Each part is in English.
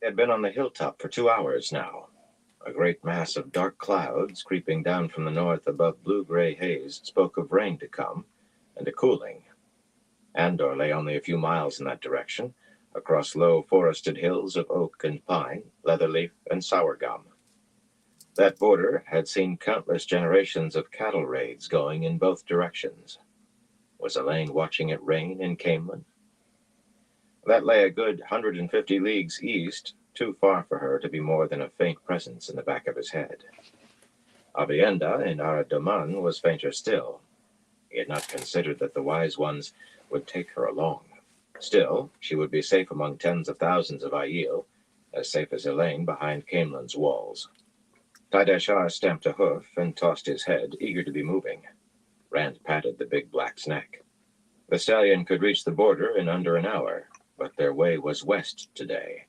had been on the hilltop for 2 hours now. A great mass of dark clouds creeping down from the north above blue-gray haze spoke of rain to come and a cooling. Andor lay only a few miles in that direction, across low forested hills of oak and pine, leatherleaf and sour gum. That border had seen countless generations of cattle raids going in both directions. Was Elaine watching it rain in Camelin? That lay a good 150 leagues east, too far for her to be more than a faint presence in the back of his head. Avienda in Aradoman was fainter still. He had not considered that the wise ones would take her along. Still, she would be safe among tens of thousands of Aiel, as safe as Elaine behind Camelin's walls. Tideshar stamped a hoof and tossed his head, eager to be moving. Rand patted the big black's neck. The stallion could reach the border in under an hour, but their way was west today.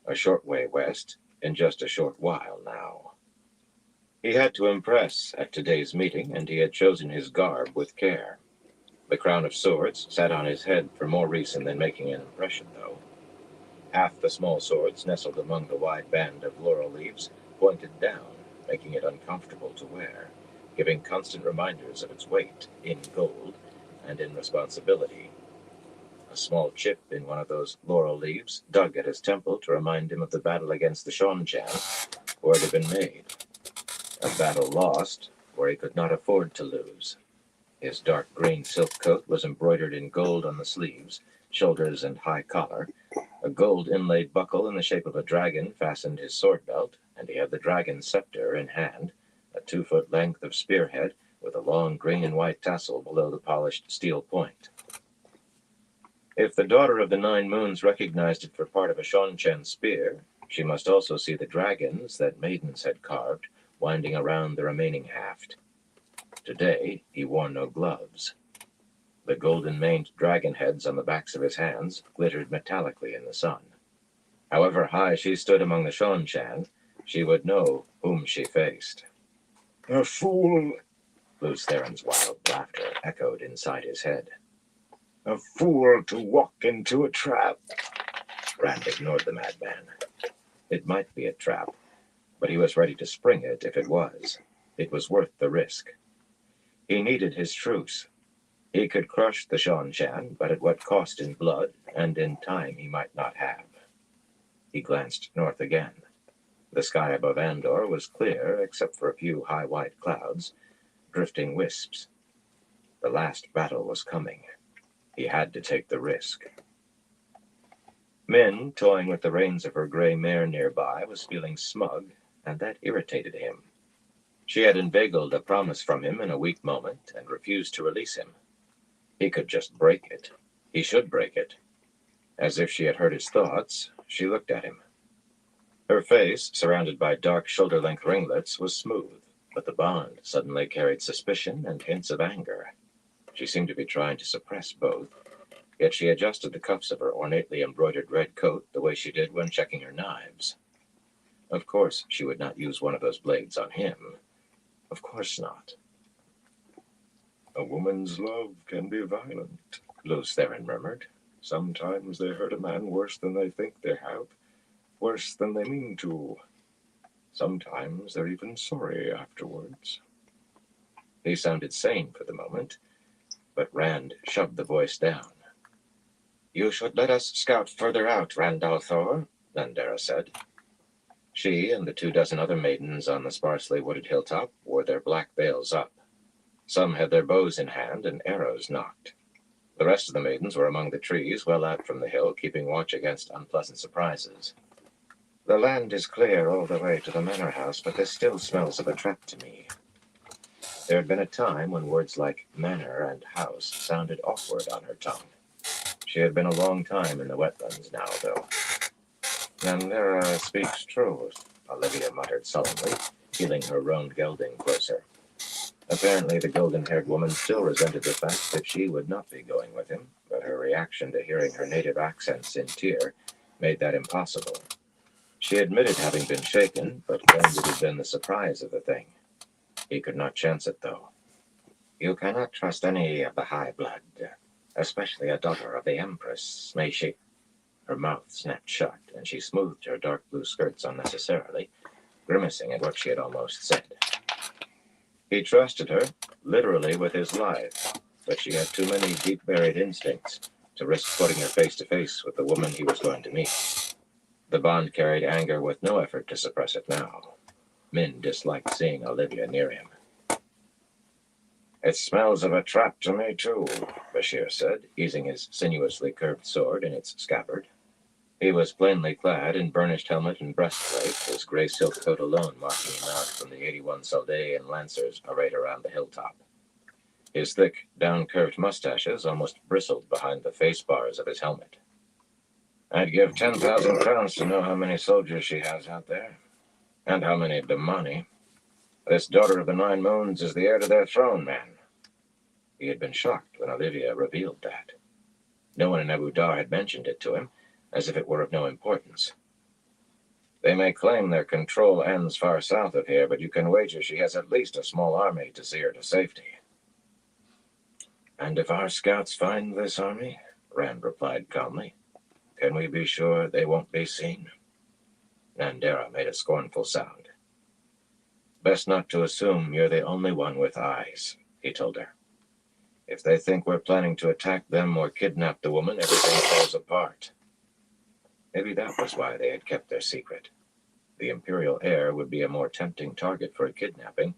A short way west, in just a short while now. He had to impress at today's meeting, and he had chosen his garb with care. The crown of swords sat on his head for more reason than making an impression, though. Half the small swords nestled among the wide band of laurel leaves pointed down, making it uncomfortable to wear, giving constant reminders of its weight in gold and in responsibility. A small chip in one of those laurel leaves dug at his temple to remind him of the battle against the Seanchan, where it had been made. A battle lost, where he could not afford to lose. His dark green silk coat was embroidered in gold on the sleeves, shoulders, and high collar. A gold inlaid buckle in the shape of a dragon fastened his sword belt, and he had the dragon's scepter in hand, a 2-foot length of spearhead with a long green and white tassel below the polished steel point. If the daughter of the Nine Moons recognized it for part of a Seanchan spear, she must also see the dragons that maidens had carved winding around the remaining haft. Today he wore no gloves. The golden-maned dragon heads on the backs of his hands glittered metallically in the sun. However high she stood among the Seanchan, she would know whom she faced. A fool! Lews Theron's wild laughter echoed inside his head. A fool to walk into a trap. Rand ignored the madman. It might be a trap, but he was ready to spring it if it was. It was worth the risk. He needed his truce. He could crush the Seanchan, but at what cost in blood and in time he might not have. He glanced north again. The sky above Andor was clear, except for a few high white clouds, drifting wisps. The last battle was coming. He had to take the risk. Min, toying with the reins of her gray mare nearby, was feeling smug, and that irritated him. She had inveigled a promise from him in a weak moment and refused to release him. He could just break it. He should break it. As if she had heard his thoughts, she looked at him. Her face, surrounded by dark shoulder-length ringlets, was smooth, but the bond suddenly carried suspicion and hints of anger. She seemed to be trying to suppress both, yet she adjusted the cuffs of her ornately embroidered red coat the way she did when checking her knives. Of course she would not use one of those blades on him. Of course not. A woman's love can be violent, Lews Theron murmured. Sometimes they hurt a man worse than they think they have, worse than they mean to. Sometimes they're even sorry afterwards. He sounded sane for the moment, but Rand shoved the voice down. You should let us scout further out, Rand al'Thor, Nandera said. She and the 24 other maidens on the sparsely wooded hilltop wore their black veils up. Some had their bows in hand and arrows nocked. The rest of the maidens were among the trees, well out from the hill, keeping watch against unpleasant surprises. The land is clear all the way to the manor house, but there still smells of a trap to me. There had been a time when words like manor and house sounded awkward on her tongue. She had been a long time in the wetlands now, though. Nandera speaks truth, Olivia muttered sullenly, feeling her roan gelding closer. Apparently the golden-haired woman still resented the fact that she would not be going with him, but her reaction to hearing her native accents in Tyr made that impossible. She admitted having been shaken, but claimed it had been the surprise of the thing. He could not chance it, though. You cannot trust any of the high blood, especially a daughter of the Empress, may she? Her mouth snapped shut, and she smoothed her dark blue skirts unnecessarily, grimacing at what she had almost said. He trusted her, literally with his life, but she had too many deep-buried instincts to risk putting her face to face with the woman he was going to meet. The bond carried anger with no effort to suppress it now. Min disliked seeing Olivia near him. "It smells of a trap to me, too," Bashir said, easing his sinuously curved sword in its scabbard. He was plainly clad in burnished helmet and breastplate, his gray silk coat alone marking him out from the 81 Saldaean lancers arrayed around the hilltop. His thick, down-curved mustaches almost bristled behind the face bars of his helmet. "I'd give 10,000 crowns to know how many soldiers she has out there, and how many Damani. This daughter of the Nine Moons is the heir to their throne, man." He had been shocked when Olivia revealed that. No one in Abu Dar had mentioned it to him, as if it were of no importance. "They may claim their control ends far south of here, but you can wager she has at least a small army to see her to safety." "And if our scouts find this army," Rand replied calmly, "can we be sure they won't be seen?" Nandera made a scornful sound. "Best not to assume you're the only one with eyes," he told her. "If they think we're planning to attack them or kidnap the woman, everything falls apart." Maybe that was why they had kept their secret. The Imperial heir would be a more tempting target for a kidnapping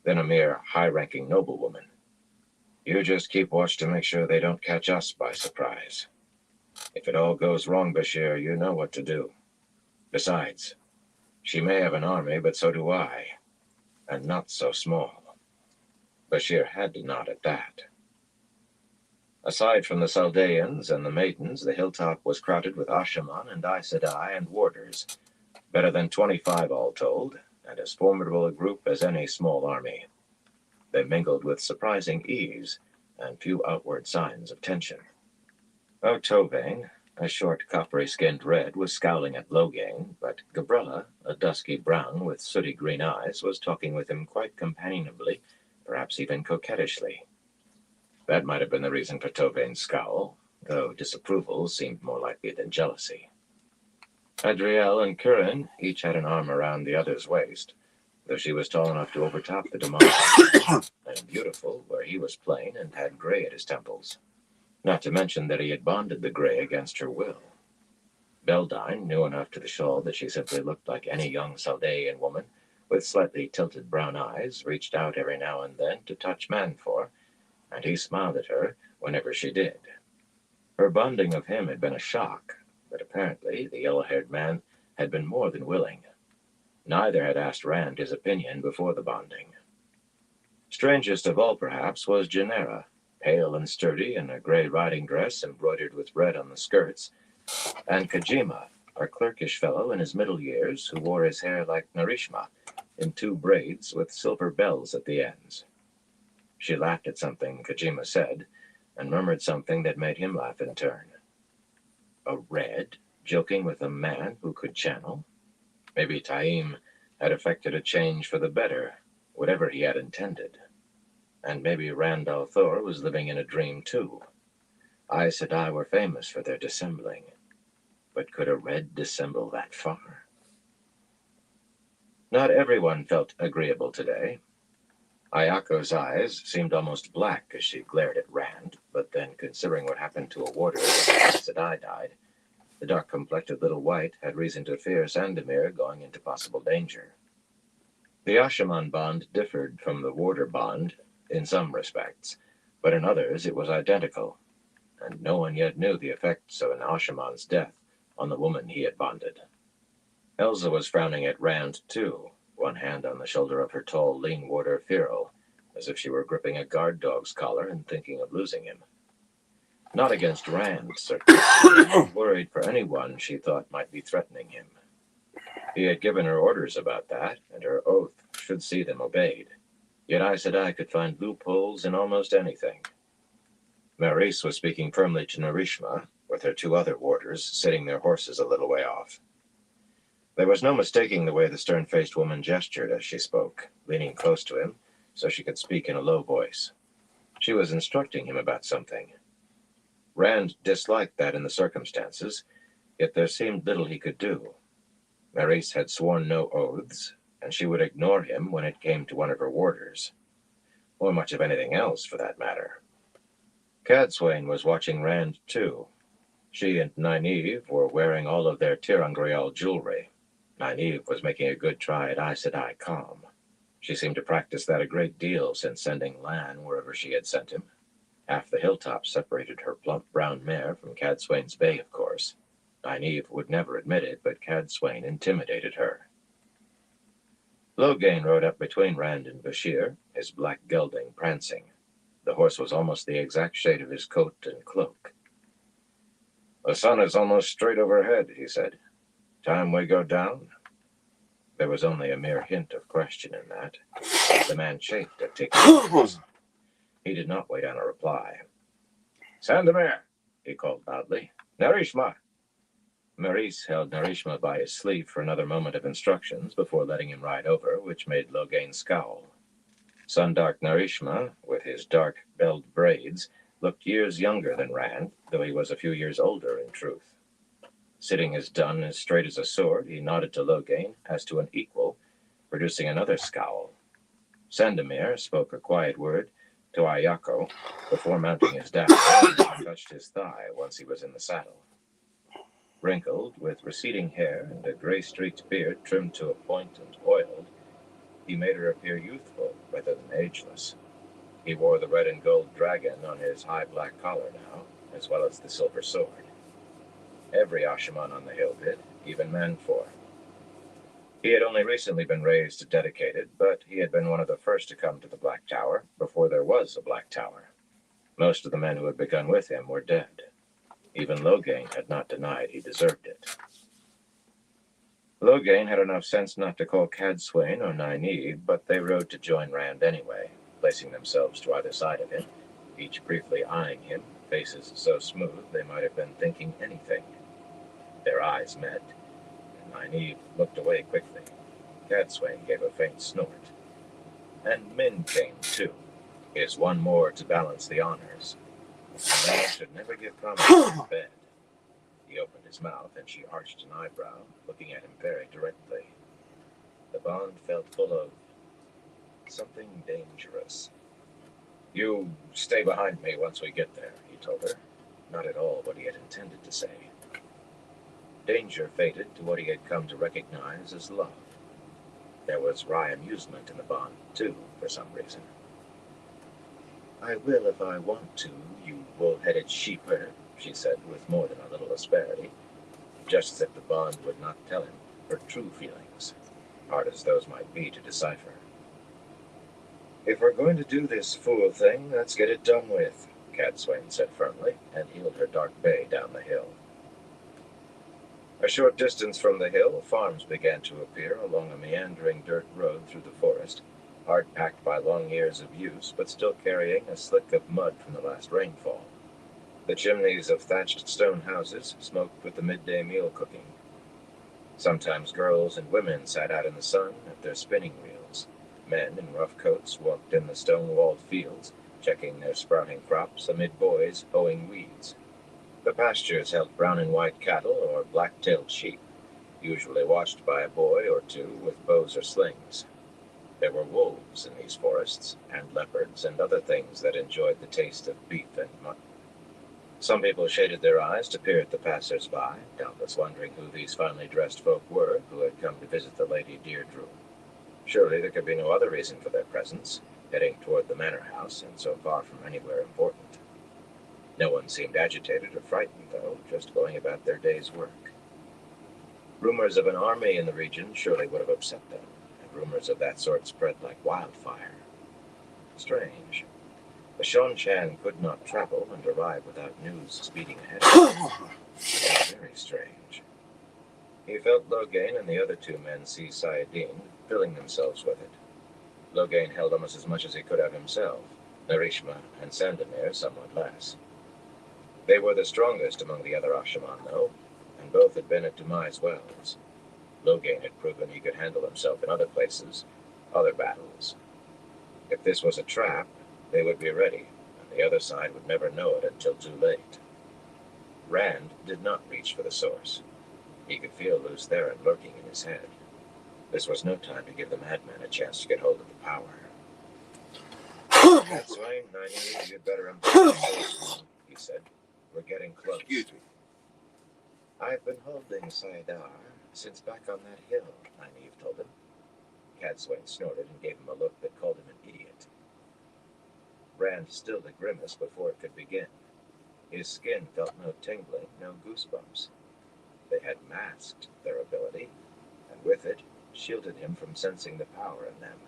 than a mere high-ranking noblewoman. "You just keep watch to make sure they don't catch us by surprise. If it all goes wrong, Bashir, you know what to do. Besides, she may have an army, but so do I. And not so small." Bashir had to nod at that. Aside from the Saldaeans and the maidens, the hilltop was crowded with Ashaman and Aes Sedai and warders, better than 25 all told, and as formidable a group as any small army. They mingled with surprising ease, and few outward signs of tension. Tovane, a short coppery-skinned red, was scowling at Loghain, but Gabrella, a dusky brown with sooty green eyes, was talking with him quite companionably, perhaps even coquettishly. That might have been the reason for Tovane's scowl, though disapproval seemed more likely than jealousy. Adriel and Curran each had an arm around the other's waist, though she was tall enough to overtop the Damani, and beautiful where he was plain and had gray at his temples. Not to mention that he had bonded the gray against her will. Beldine knew enough to the shawl that she simply looked like any young Saldaean woman, with slightly tilted brown eyes, reached out every now and then to touch Manfor, and he smiled at her whenever she did. Her bonding of him had been a shock, but apparently the yellow-haired man had been more than willing. Neither had asked Rand his opinion before the bonding. Strangest of all, perhaps, was Janera, pale and sturdy in a gray riding dress embroidered with red on the skirts, and Kajima, a clerkish fellow in his middle years who wore his hair like Narishma, in 2 braids with silver bells at the ends. She laughed at something Kajima said, and murmured something that made him laugh in turn. A red joking with a man who could channel? Maybe Taim had effected a change for the better, whatever he had intended. And maybe Rand al'Thor was living in a dream too. Aes Sedai were famous for their dissembling. But could a red dissemble that far? Not everyone felt agreeable today. Ayako's eyes seemed almost black as she glared at Rand, but then, considering what happened to a warder when Aes Sedai died, the dark-complected little white had reason to fear Sandemir going into possible danger. The Ashaman bond differed from the warder bond in some respects, but in others it was identical, and no one yet knew the effects of an Ashaman's death on the woman he had bonded. Elza was frowning at Rand, too, one hand on the shoulder of her tall, lean warder Firo, as if she were gripping a guard dog's collar and thinking of losing him. Not against Rand, certainly, worried for anyone she thought might be threatening him. He had given her orders about that, and her oath should see them obeyed. Yet Aes Sedai could find loopholes in almost anything. Maurice was speaking firmly to Narishma, with her 2 other warders sitting their horses a little way off. There was no mistaking the way the stern-faced woman gestured as she spoke, leaning close to him so she could speak in a low voice. She was instructing him about something. Rand disliked that in the circumstances. Yet there seemed little he could do. Maurice had sworn no oaths, and she would ignore him when it came to one of her warders, or much of anything else for that matter. Cadsuane was watching Rand too. She and Nynaeve were wearing all of their ter'angreal jewelry. Nynaeve was making a good try at Aes Sedai calm. She seemed to practice that a great deal since sending Lan wherever she had sent him. Half the hilltop separated her plump brown mare from Cadsuane's bay, of course. Nynaeve would never admit it, but Cadsuane intimidated her. Logain rode up between Rand and Bashir, his black gelding prancing. The horse was almost the exact shade of his coat and cloak. "The sun is almost straight overhead," he said. "Time we go down?" There was only a mere hint of question in that. The man chafed at taking orders. He did not wait on a reply. "Sandemir," he called loudly. "Narishma." Maurice held Narishma by his sleeve for another moment of instructions before letting him ride over, which made Logain scowl. Sundark Narishma, with his dark, belled braids, looked years younger than Rand, though he was a few years older in truth. Sitting as dun as straight as a sword, he nodded to Logain as to an equal, producing another scowl. Sandemir spoke a quiet word to Ayako before mounting his dagger and touched his thigh once he was in the saddle. Wrinkled, with receding hair and a gray-streaked beard trimmed to a point and oiled, he made her appear youthful rather than ageless. He wore the red and gold dragon on his high black collar now, as well as the silver sword. Every Ashaman on the hill did, even Manfor. He had only recently been raised dedicated, but he had been one of the first to come to the Black Tower before there was a Black Tower. Most of the men who had begun with him were dead. Even Logain had not denied he deserved it. Logain had enough sense not to call Cadsuane or Nynaeve, but they rode to join Rand anyway, placing themselves to either side of him, each briefly eyeing him, faces so smooth they might have been thinking anything. Their eyes met, and Nynaeve looked away quickly. Cadsuane gave a faint snort. And Min came, too. Here's one more to balance the honors. A man should never give promises in bed. He opened his mouth, and she arched an eyebrow, looking at him very directly. The bond felt full of something dangerous. "You stay behind me once we get there," he told her. Not at all what he had intended to say. Danger faded to what he had come to recognize as love. There was wry amusement in the bond, too, for some reason. "I will if I want to, you wool-headed sheep-herder," she said with more than a little asperity, just as if the bond would not tell him her true feelings, hard as those might be to decipher. "If we're going to do this fool thing, let's get it done with," Cadsuane said firmly, and heeled her dark bay down the hill. A short distance from the hill, farms began to appear along a meandering dirt road through the forest, hard-packed by long years of use, but still carrying a slick of mud from the last rainfall. The chimneys of thatched stone houses smoked with the midday meal cooking. Sometimes girls and women sat out in the sun at their spinning wheels. Men in rough coats walked in the stone-walled fields, checking their sprouting crops amid boys hoeing weeds. The pastures held brown and white cattle or black-tailed sheep, usually watched by a boy or two with bows or slings. There were wolves in these forests, and leopards and other things that enjoyed the taste of beef and mutton. Some people shaded their eyes to peer at the passers-by, doubtless wondering who these finely dressed folk were who had come to visit the Lady Deirdre. Surely there could be no other reason for their presence, heading toward the manor house and so far from anywhere important. No one seemed agitated or frightened, though, just going about their day's work. Rumors of an army in the region surely would have upset them, and rumors of that sort spread like wildfire. Strange. The Seanchan could not travel and arrive without news speeding ahead of him. Very strange. He felt Logain and the other two men see Sayadin, filling themselves with it. Logain held almost as much as he could have himself, Narishma and Sandemir somewhat less. They were the strongest among the other Ashaman, though, and both had been at Demise Wells. Logain had proven he could handle himself in other places, other battles. If this was a trap, they would be ready, and the other side would never know it until too late. Rand did not reach for the source. He could feel Luz Theron lurking in his head. This was no time to give the madman a chance to get hold of the power. That's right, Nynaeve, you'd better embrace it, he said. We're getting close. Excuse me. I've been holding Saidar since back on that hill, Nynaeve told him. Cadsuane snorted and gave him a look that called him an idiot. Rand stilled a grimace before it could begin. His skin felt no tingling, no goosebumps. They had masked their ability, and with it, shielded him from sensing the power in them.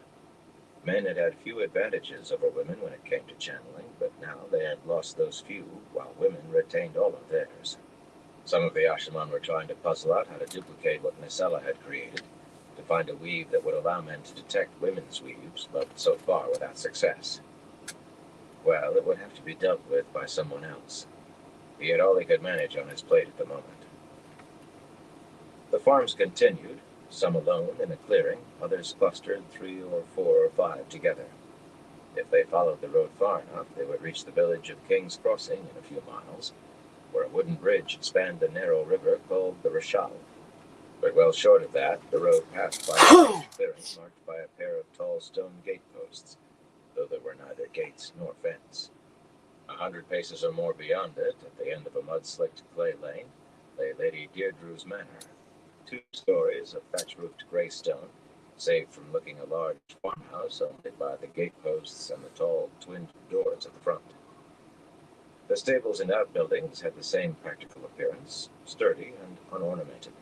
Men had had few advantages over women when it came to channeling, but now they had lost those few, while women retained all of theirs. Some of the Ashaman were trying to puzzle out how to duplicate what Nacella had created, to find a weave that would allow men to detect women's weaves, but so far without success. Well, it would have to be dealt with by someone else. He had all he could manage on his plate at the moment. The farms continued, some alone in a clearing, others clustered 3 or 4 or 5 together. If they followed the road far enough, they would reach the village of King's Crossing in a few miles, where a wooden bridge spanned a narrow river called the Rashal. But well short of that, the road passed by a large clearing marked by a pair of tall stone gateposts, though there were neither gates nor fence. 100 paces or more beyond it, at the end of a mud-slicked clay lane, lay Lady Deirdre's manor. 2 stories of thatch-roofed grey stone, saved from looking a large farmhouse only by the gateposts and the tall twinned doors at the front. The stables and outbuildings had the same practical appearance, sturdy and unornamented.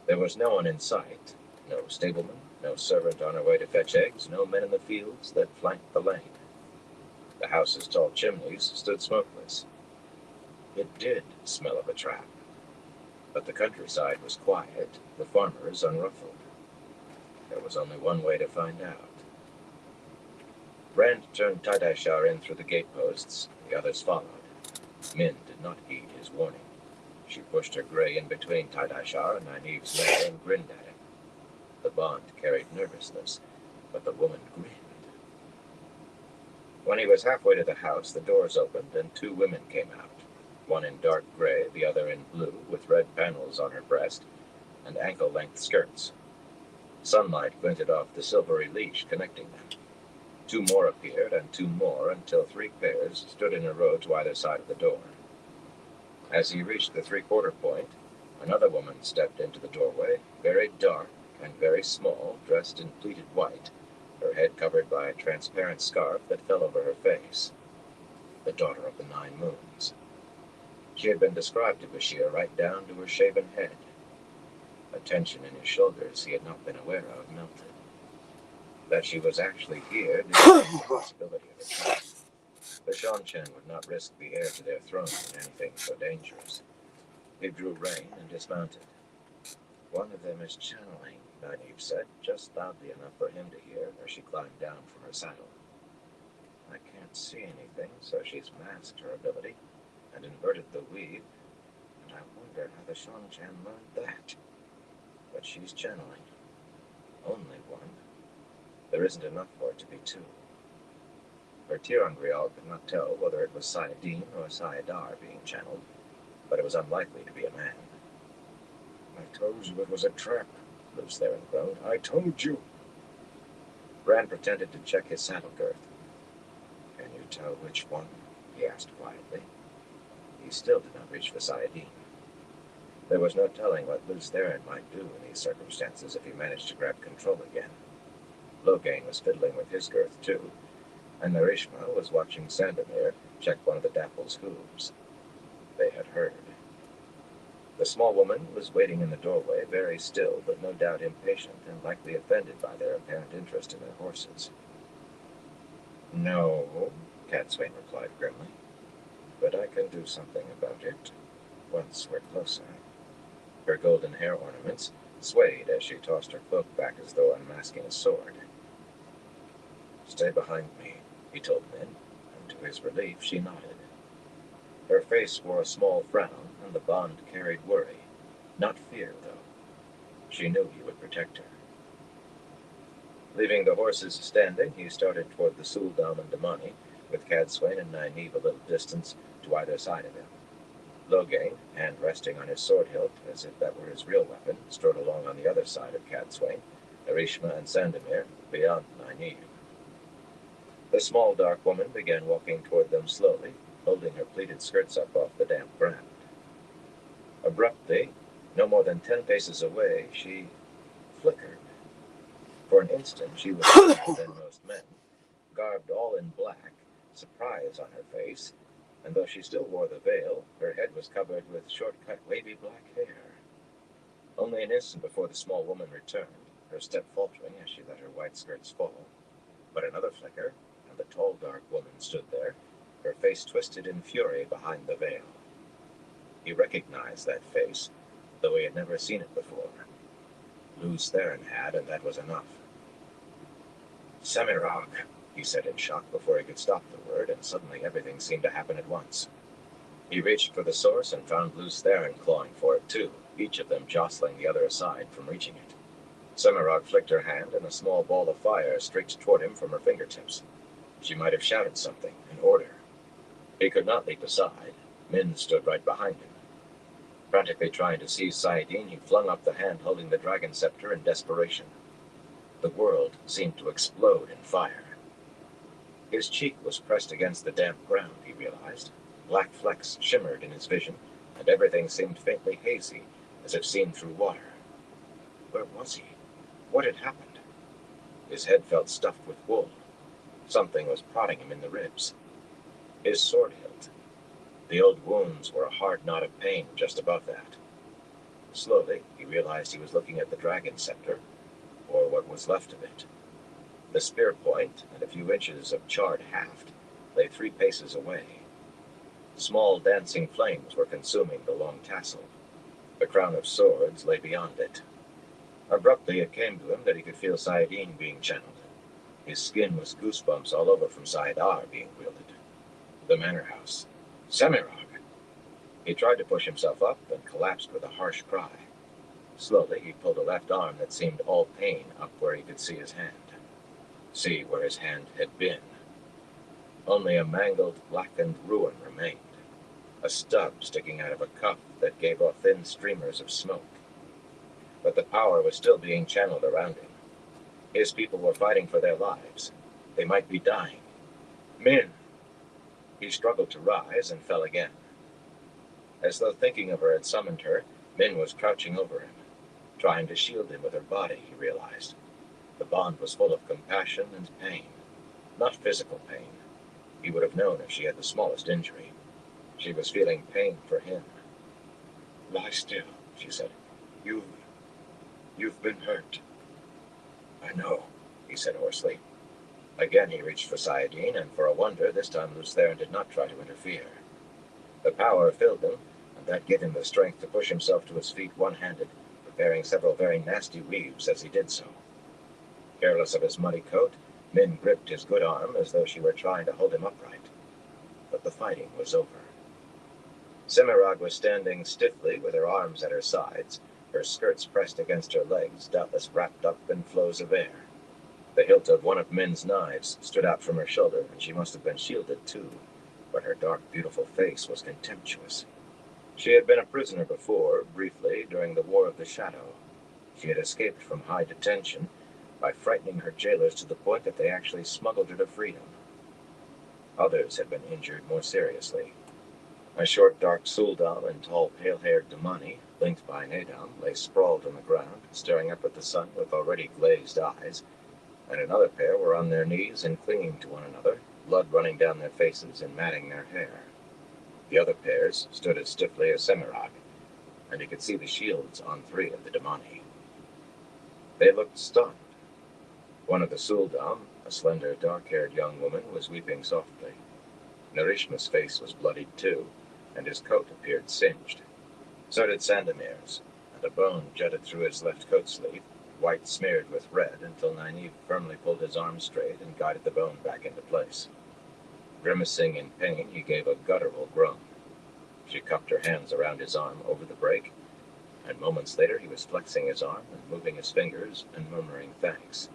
There was no one in sight, no stableman, no servant on her way to fetch eggs, no men in the fields that flanked the lane. The house's tall chimneys stood smokeless. It did smell of a trap. But the countryside was quiet, the farmers unruffled. There was only one way to find out. Rand turned Tidashar in through the gateposts. The others followed. Min did not heed his warning. She pushed her gray in between Tidashar and Nynaeve's mare and grinned at him. The bond carried nervousness, but the woman grinned. When he was halfway to the house, the doors opened and 2 women came out. One in dark gray, the other in blue, with red panels on her breast, and ankle-length skirts. Sunlight glinted off the silvery leash connecting them. 2 more appeared, and 2 more, until 3 pairs stood in a row to either side of the door. As he reached the 3/4 point, another woman stepped into the doorway, very dark and very small, dressed in pleated white, her head covered by a transparent scarf that fell over her face. The daughter of the 9 moons. She had been described to Bashir right down to her shaven head. A tension in his shoulders he had not been aware of melted. That she was actually here despite the possibility of a trap. The Seanchan would not risk the heir to their throne in anything so dangerous. He drew rein and dismounted. One of them is channeling, Nynaeve said, just loudly enough for him to hear as she climbed down from her saddle. I can't see anything, so she's masked her ability and inverted the weave, and I wonder how the Seanchan learned that. But she's channeling. Only one. There isn't enough for it to be 2. Her Tirangrial could not tell whether it was Sayadin or Sayadar being channeled, but it was unlikely to be a man. I told you it was a trap, Luz Theron groaned. I told you. Rand pretended to check his saddle girth. Can you tell which one? He asked quietly. He still did not reach for Sayadin. There was no telling what Luz Theron might do in these circumstances if he managed to grab control again. Loghain was fiddling with his girth too, and Narishma was watching Sandemir check one of the Dapple's hooves. They had heard. The small woman was waiting in the doorway, very still, but no doubt impatient and likely offended by their apparent interest in their horses. No, Cadsuane replied grimly, but I can do something about it once we're closer. Her golden hair ornaments swayed as she tossed her cloak back as though unmasking a sword. Stay behind me, he told Min, and to his relief she nodded. Her face wore a small frown, and the bond carried worry. Not fear, though. She knew he would protect her. Leaving the horses standing, he started toward the Suldam and Damani, with Cadsuane and Nynaeve a little distance to either side of him. Loghain, hand resting on his sword hilt as if that were his real weapon, strode along on the other side of Cadsuane, Narishma and Sandemir beyond Nynaeve. The small dark woman began walking toward them slowly, holding her pleated skirts up off the damp ground. Abruptly, no more than 10 paces away, she flickered. For an instant she was taller than most men, garbed all in black, surprise on her face, and though she still wore the veil, her head was covered with short-cut wavy black hair. Only an instant before the small woman returned, her step faltering as she let her white skirts fall. But another flicker, and the tall dark woman stood there, her face twisted in fury behind the veil. He recognized that face, though he had never seen it before. Lews Therin had, and that was enough. "Semirhage," he said in shock before he could stop the word, and suddenly everything seemed to happen at once. He reached for the source and found Lews Therin clawing for it too, each of them jostling the other aside from reaching it. Semirhage flicked her hand, and a small ball of fire streaked toward him from her fingertips. She might have shouted something, an order. He could not leap aside. Min stood right behind him. Frantically trying to seize Saidin, he flung up the hand holding the dragon scepter in desperation. The world seemed to explode in fire. His cheek was pressed against the damp ground, he realized. Black flecks shimmered in his vision, and everything seemed faintly hazy, as if seen through water. Where was he? What had happened? His head felt stuffed with wool. Something was prodding him in the ribs. His sword hilt. The old wounds were a hard knot of pain just above that. Slowly, he realized he was looking at the dragon scepter, or what was left of it. The spear point and a few inches of charred haft lay 3 paces away. Small dancing flames were consuming the long tassel. The crown of swords lay beyond it. Abruptly it came to him that he could feel Saidin being channeled. His skin was goosebumps all over from Saidar being wielded. The manor house. Semirhage! He tried to push himself up and collapsed with a harsh cry. Slowly he pulled a left arm that seemed all pain up where he could see his hand. See where his hand had been. Only a mangled, blackened ruin remained. A stub sticking out of a cuff that gave off thin streamers of smoke. But the power was still being channeled around him. His people were fighting for their lives. They might be dying. Min! He struggled to rise and fell again. As though thinking of her had summoned her, Min was crouching over him, trying to shield him with her body, he realized. The bond was full of compassion and pain. Not physical pain. He would have known if she had the smallest injury. She was feeling pain for him. "Lie still," she said. You've been hurt." "I know," he said hoarsely. Again he reached for Saidin, and for a wonder, this time Lews Therin did not try to interfere. The power filled him, and that gave him the strength to push himself to his feet one-handed, preparing several very nasty weaves as he did so. Careless of his muddy coat, Min gripped his good arm as though she were trying to hold him upright. But the fighting was over. Semirhage was standing stiffly with her arms at her sides, her skirts pressed against her legs, doubtless wrapped up in flows of air. The hilt of one of Min's knives stood out from her shoulder, and she must have been shielded too, but her dark, beautiful face was contemptuous. She had been a prisoner before, briefly, during the War of the Shadow. She had escaped from high detention by frightening her jailers to the point that they actually smuggled her to freedom. Others had been injured more seriously. A short, dark Suldam and tall, pale-haired Damani, linked by Nadam, lay sprawled on the ground, staring up at the sun with already glazed eyes, and another pair were on their knees and clinging to one another, blood running down their faces and matting their hair. The other pairs stood as stiffly as Semirhage, and he could see the shields on 3 of the Damani. They looked stunned. One of the Suldam, a slender, dark-haired young woman, was weeping softly. Narishma's face was bloodied too, and his coat appeared singed. So did Sandemir's, and a bone jutted through his left coat sleeve, white smeared with red, until Nynaeve firmly pulled his arm straight and guided the bone back into place. Grimacing in pain, he gave a guttural groan. She cupped her hands around his arm over the break, and moments later he was flexing his arm and moving his fingers and murmuring thanks.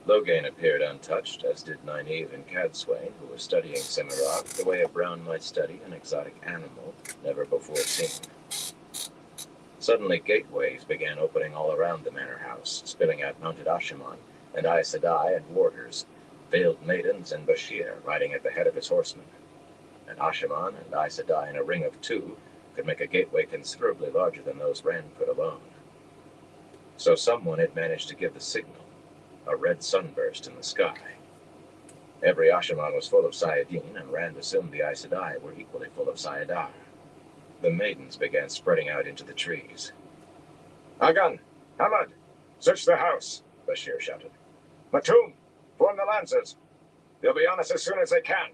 Loghain appeared untouched, as did Nynaeve and Cadsuane, who was studying Cimarog the way a brown might study an exotic animal never before seen. Suddenly gateways began opening all around the manor house, spilling out mounted Ashaman and Aes Sedai and warders, veiled maidens and Bashir riding at the head of his horsemen. And Ashaman and Aes Sedai in a ring of two could make a gateway considerably larger than those Rand could alone. So someone had managed to give the signal, a red sunburst in the sky. Every Ashaman was full of Sayadin, and Rand assumed the Aes Sedai were equally full of Sayadar. The maidens began spreading out into the trees. Agan! Hamad! Search the house! Bashir shouted. Mattoon! Form the lances! They'll be on us as soon as they can!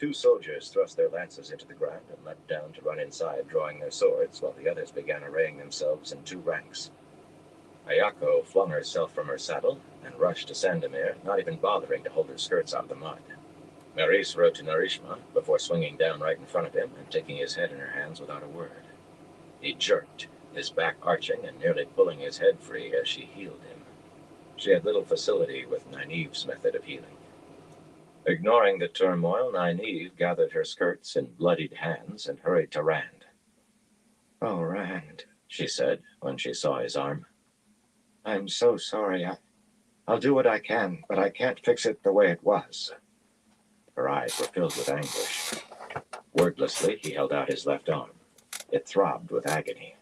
2 soldiers thrust their lances into the ground and leapt down to run inside, drawing their swords, while the others began arraying themselves in 2 ranks. Ayako flung herself from her saddle and rushed to Sandemir, not even bothering to hold her skirts out of the mud. Maurice rode to Narishma before swinging down right in front of him and taking his head in her hands without a word. He jerked, his back arching and nearly pulling his head free as she healed him. She had little facility with Nynaeve's method of healing. Ignoring the turmoil, Nynaeve gathered her skirts in bloodied hands and hurried to Rand. "Oh, Rand," she said when she saw his arm. "I'm so sorry. I'll do what I can, but I can't fix it the way it was." Her eyes were filled with anguish. Wordlessly, he held out his left arm. It throbbed with agony.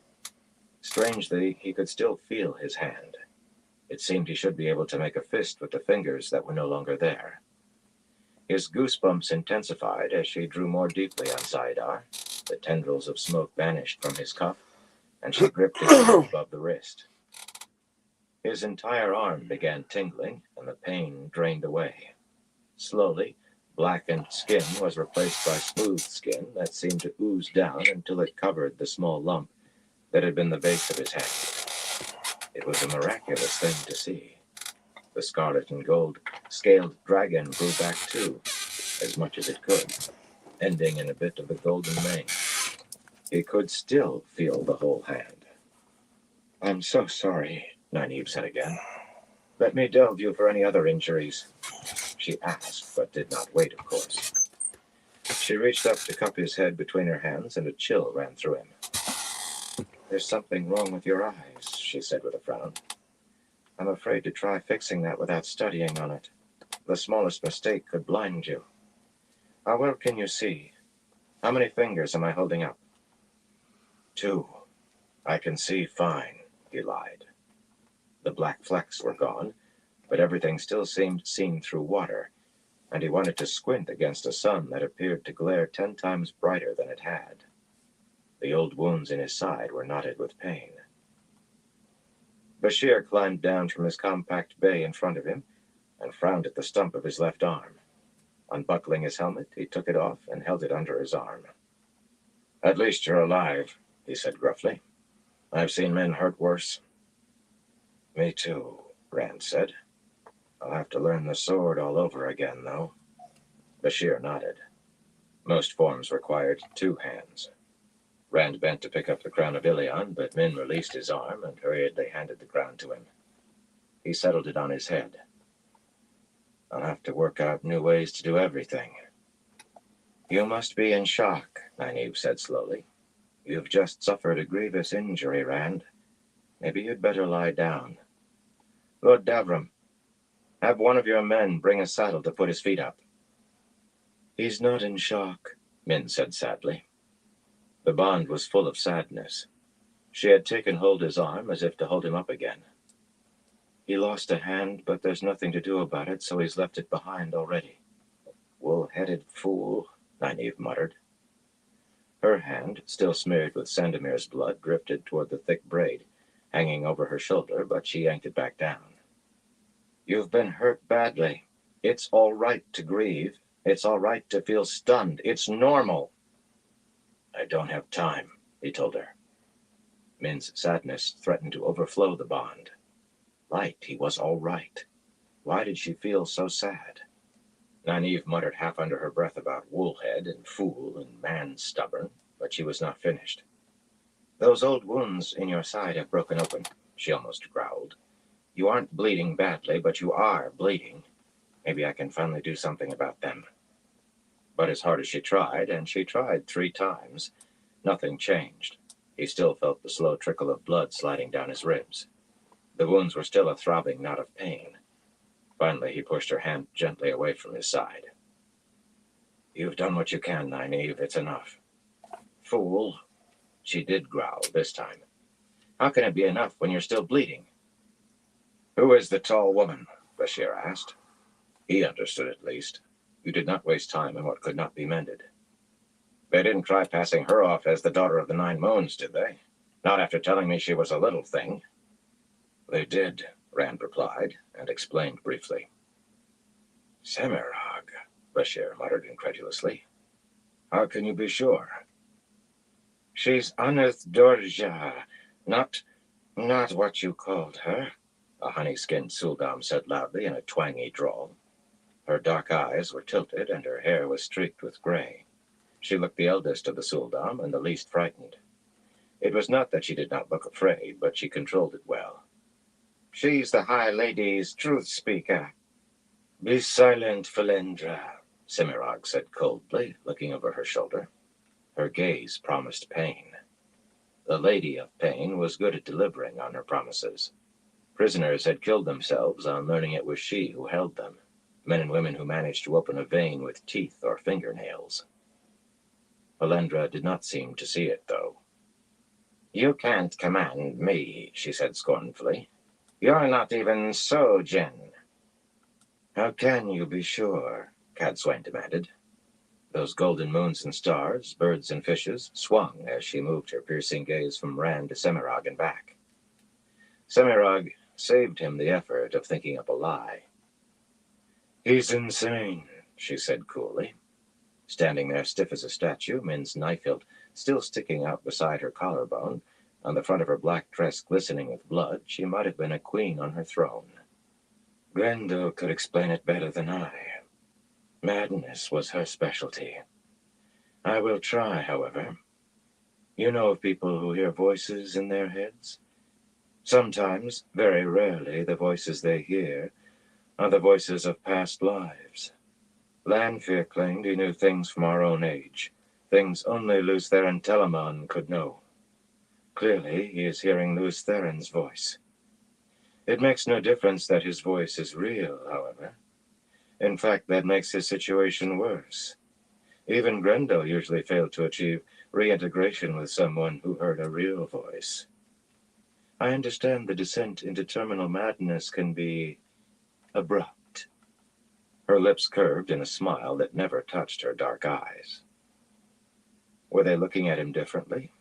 Strangely, he could still feel his hand. It seemed he should be able to make a fist with the fingers that were no longer there. His goosebumps intensified as she drew more deeply on Saidar. The tendrils of smoke vanished from his cuff, and she gripped his hand above the wrist. His entire arm began tingling, and the pain drained away. Slowly, blackened skin was replaced by smooth skin that seemed to ooze down until it covered the small lump that had been the base of his hand. It was a miraculous thing to see. The scarlet and gold scaled dragon grew back too, as much as it could, ending in a bit of the golden mane. He could still feel the whole hand. "I'm so sorry," Nynaeve said again. "Let me delve you for any other injuries." She asked, but did not wait, of course. She reached up to cup his head between her hands, and a chill ran through him. "There's something wrong with your eyes," she said with a frown. "I'm afraid to try fixing that without studying on it. The smallest mistake could blind you. How well can you see? How many fingers am I holding up?" "2. I can see fine," he lied. The black flecks were gone, but everything still seemed seen through water, and he wanted to squint against a sun that appeared to glare 10 times brighter than it had. The old wounds in his side were knotted with pain. Bashir climbed down from his compact bay in front of him and frowned at the stump of his left arm. Unbuckling his helmet, he took it off and held it under his arm. "At least you're alive," he said gruffly. "I've seen men hurt worse." "Me too," Rand said. "I'll have to learn the sword all over again, though." Bashir nodded. Most forms required 2 hands. Rand bent to pick up the crown of Ilion, but Min released his arm and hurriedly handed the crown to him. He settled it on his head. "I'll have to work out new ways to do everything." "You must be in shock," Nynaeve said slowly. "You've just suffered a grievous injury, Rand. Maybe you'd better lie down. Lord Davram, have one of your men bring a saddle to put his feet up." "He's not in shock," Min said sadly. The bond was full of sadness. She had taken hold of his arm as if to hold him up again. "He lost a hand, but there's nothing to do about it, so he's left it behind already." "Wool-headed fool," Nynaeve muttered. Her hand, still smeared with Sandemir's blood, drifted toward the thick braid, hanging over her shoulder, but she yanked it back down. "You've been hurt badly. It's all right to grieve. It's all right to feel stunned. It's normal." "I don't have time," he told her. Min's sadness threatened to overflow the bond. Right, he was all right. Why did she feel so sad? Nynaeve muttered half under her breath about woolhead and fool and man stubborn, but she was not finished. "Those old wounds in your side have broken open," she almost growled. You aren't bleeding badly, but you are bleeding. Maybe I can finally do something about them. But as hard as she tried, and she tried 3 times, nothing changed. He still felt the slow trickle of blood sliding down his ribs. The wounds were still a throbbing knot of pain. Finally, he pushed her hand gently away from his side. You've done what you can, Nynaeve. It's enough. Fool. She did growl this time. How can it be enough when you're still bleeding? Who is the tall woman? Bashir asked. He understood at least. You did not waste time on what could not be mended. They didn't try passing her off as the daughter of the Nine Moons, did they? Not after telling me she was a little thing. They did, Rand replied, and explained briefly. Semirhage, Bashir muttered incredulously. How can you be sure? She's Aneth Dorja, not what you called her, a honey-skinned Suldam said loudly in a twangy drawl. Her dark eyes were tilted, and her hair was streaked with gray. She looked the eldest of the Suldam and the least frightened. It was not that she did not look afraid, but she controlled it well. She's the High Lady's truth speaker. Be silent, Felendra, Semirhage said coldly, looking over her shoulder. Her gaze promised pain. The Lady of Pain was good at delivering on her promises. Prisoners had killed themselves on learning it was she who held them. Men and women who managed to open a vein with teeth or fingernails. Felendra did not seem to see it, though. You can't command me, she said scornfully. You're not even Sojin. How can you be sure? Cadsuane demanded. Those golden moons and stars, birds and fishes, swung as she moved her piercing gaze from Rand to Semirhage and back. Semirhage saved him the effort of thinking up a lie. He's insane, she said coolly. Standing there stiff as a statue, Min's knife hilt still sticking out beside her collarbone, on the front of her black dress glistening with blood, she might have been a queen on her throne. Grendel could explain it better than I. Madness was her specialty. I will try, however. You know of people who hear voices in their heads? Sometimes, very rarely, the voices they hear are the voices of past lives. Lanfear claimed he knew things from our own age, things only Lews Therin Telamon could know. Clearly, he is hearing Lews Therin's voice. It makes no difference that his voice is real, however. In fact, that makes his situation worse. Even Grendel usually failed to achieve reintegration with someone who heard a real voice. I understand the descent into terminal madness can be abrupt. Her lips curved in a smile that never touched her dark eyes. Were they looking at him differently?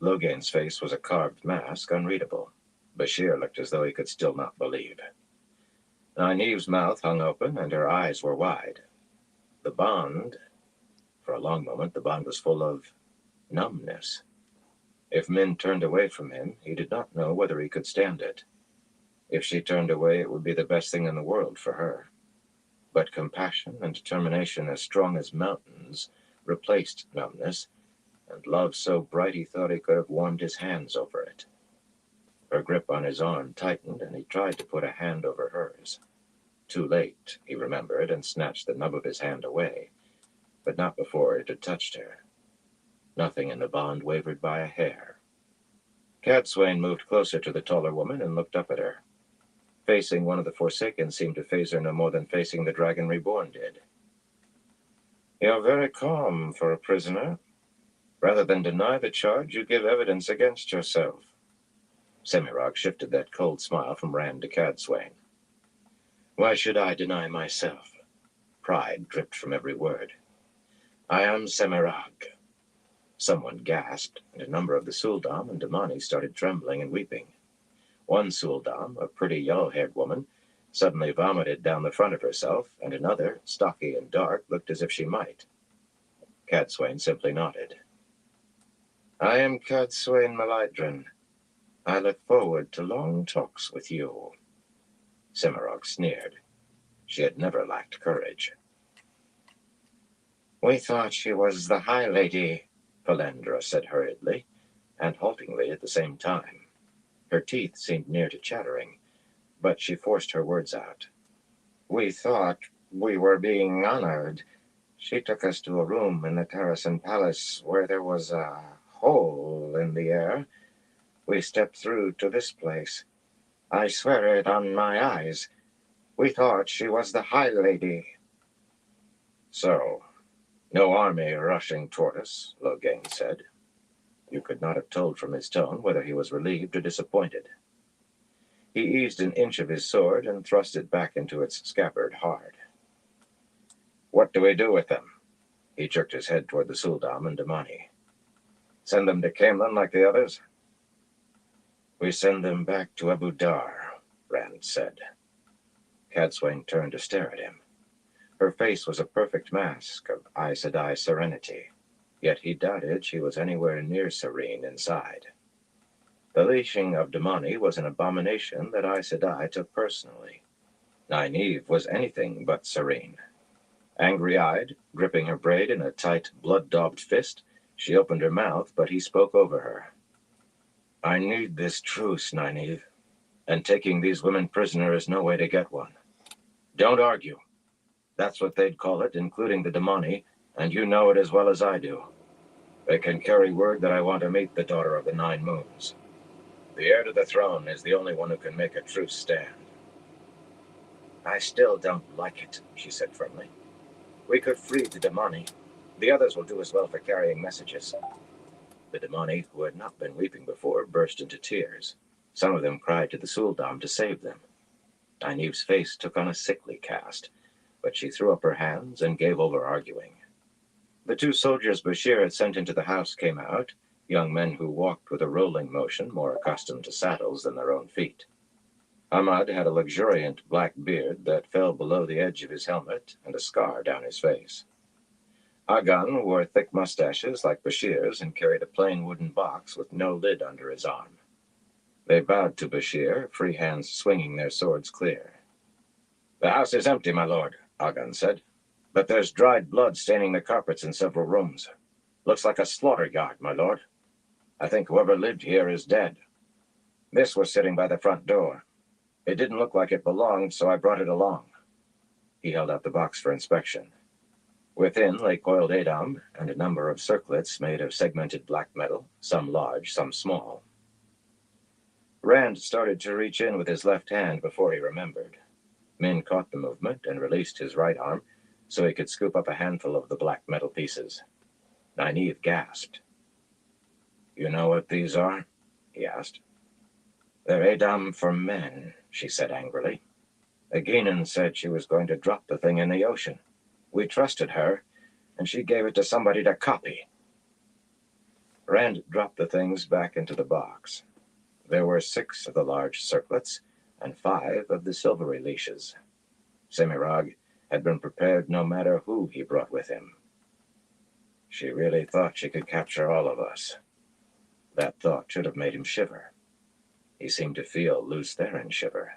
Logain's face was a carved mask, unreadable. Bashir looked as though he could still not believe. Nynaeve's mouth hung open, and her eyes were wide. The bond, for a long moment, the bond was full of numbness. If Min turned away from him, he did not know whether he could stand it. If she turned away, it would be the best thing in the world for her. But compassion and determination as strong as mountains replaced numbness, and love so bright he thought he could have warmed his hands over it. Her grip on his arm tightened, and he tried to put a hand over hers. Too late, he remembered, and snatched the nub of his hand away, but not before it had touched her. Nothing in the bond wavered by a hair. Cadsuane moved closer to the taller woman and looked up at her. Facing one of the Forsaken seemed to faze her no more than facing the Dragon Reborn did. You're very calm for a prisoner. Rather than deny the charge, you give evidence against yourself. Semirhage shifted that cold smile from Rand to Cadsuane. Why should I deny myself? Pride dripped from every word. I am Semirhage. Someone gasped, and a number of the Suldam and Damani started trembling and weeping. One Suldam, a pretty yellow-haired woman, suddenly vomited down the front of herself, and another, stocky and dark, looked as if she might. Cadsuane simply nodded. I am Cadsuane Malydran. I look forward to long talks with you. Semirhage sneered. She had never lacked courage. We thought she was the High Lady, Felendra said hurriedly, and haltingly at the same time. Her teeth seemed near to chattering, but she forced her words out. We thought we were being honored. She took us to a room in the Terrasen Palace where there was a hole in the air. We stepped through to this place. I swear it on my eyes. We thought she was the High Lady. So, no army rushing toward us, Logain said. You could not have told from his tone whether he was relieved or disappointed. He eased an inch of his sword and thrust it back into its scabbard hard. What do we do with them? He jerked his head toward the Suldam and Damani. Send them to Caemlyn like the others? We send them back to Abu Dar, Rand said. Cadsuane turned to stare at him. Her face was a perfect mask of Aes Sedai serenity, yet he doubted she was anywhere near serene inside. The leashing of Damani was an abomination that Aes Sedai took personally. Nynaeve was anything but serene. Angry-eyed, gripping her braid in a tight, blood-daubed fist, she opened her mouth, but he spoke over her. I need this truce, Nynaeve, and taking these women prisoner is no way to get one. Don't argue. That's what they'd call it, including the Damani, and you know it as well as I do. They can carry word that I want to meet the Daughter of the Nine Moons. The heir to the throne is the only one who can make a truce stand. I still don't like it, she said firmly. We could free the Damani. The others will do as well for carrying messages. The Damani, who had not been weeping before, burst into tears. Some of them cried to the Suldam to save them. Nynaeve's face took on a sickly cast, but she threw up her hands and gave over arguing. The two soldiers Bashir had sent into the house came out, young men who walked with a rolling motion more accustomed to saddles than their own feet. Ahmad had a luxuriant black beard that fell below the edge of his helmet and a scar down his face. Agan wore thick mustaches like Bashir's and carried a plain wooden box with no lid under his arm. They bowed to Bashir, free hands swinging their swords clear. The house is empty, my lord, Agan said, but there's dried blood staining the carpets in several rooms. Looks like a slaughter yard, my lord. I think whoever lived here is dead. This was sitting by the front door. It didn't look like it belonged, so I brought it along. He held out the box for inspection. Within lay coiled Edam and a number of circlets made of segmented black metal, some large, some small. Rand started to reach in with his left hand before he remembered. Min caught the movement and released his right arm so he could scoop up a handful of the black metal pieces. Nynaeve gasped. You know what these are? He asked. They're Edam for men, she said angrily. Agenan said she was going to drop the thing in the ocean. We trusted her, and she gave it to somebody to copy. Rand dropped the things back into the box. There were 6 of the large circlets and 5 of the silvery leashes. Semirhage had been prepared no matter who he brought with him. She really thought she could capture all of us. That thought should have made him shiver. He seemed to feel Lews Therin shiver.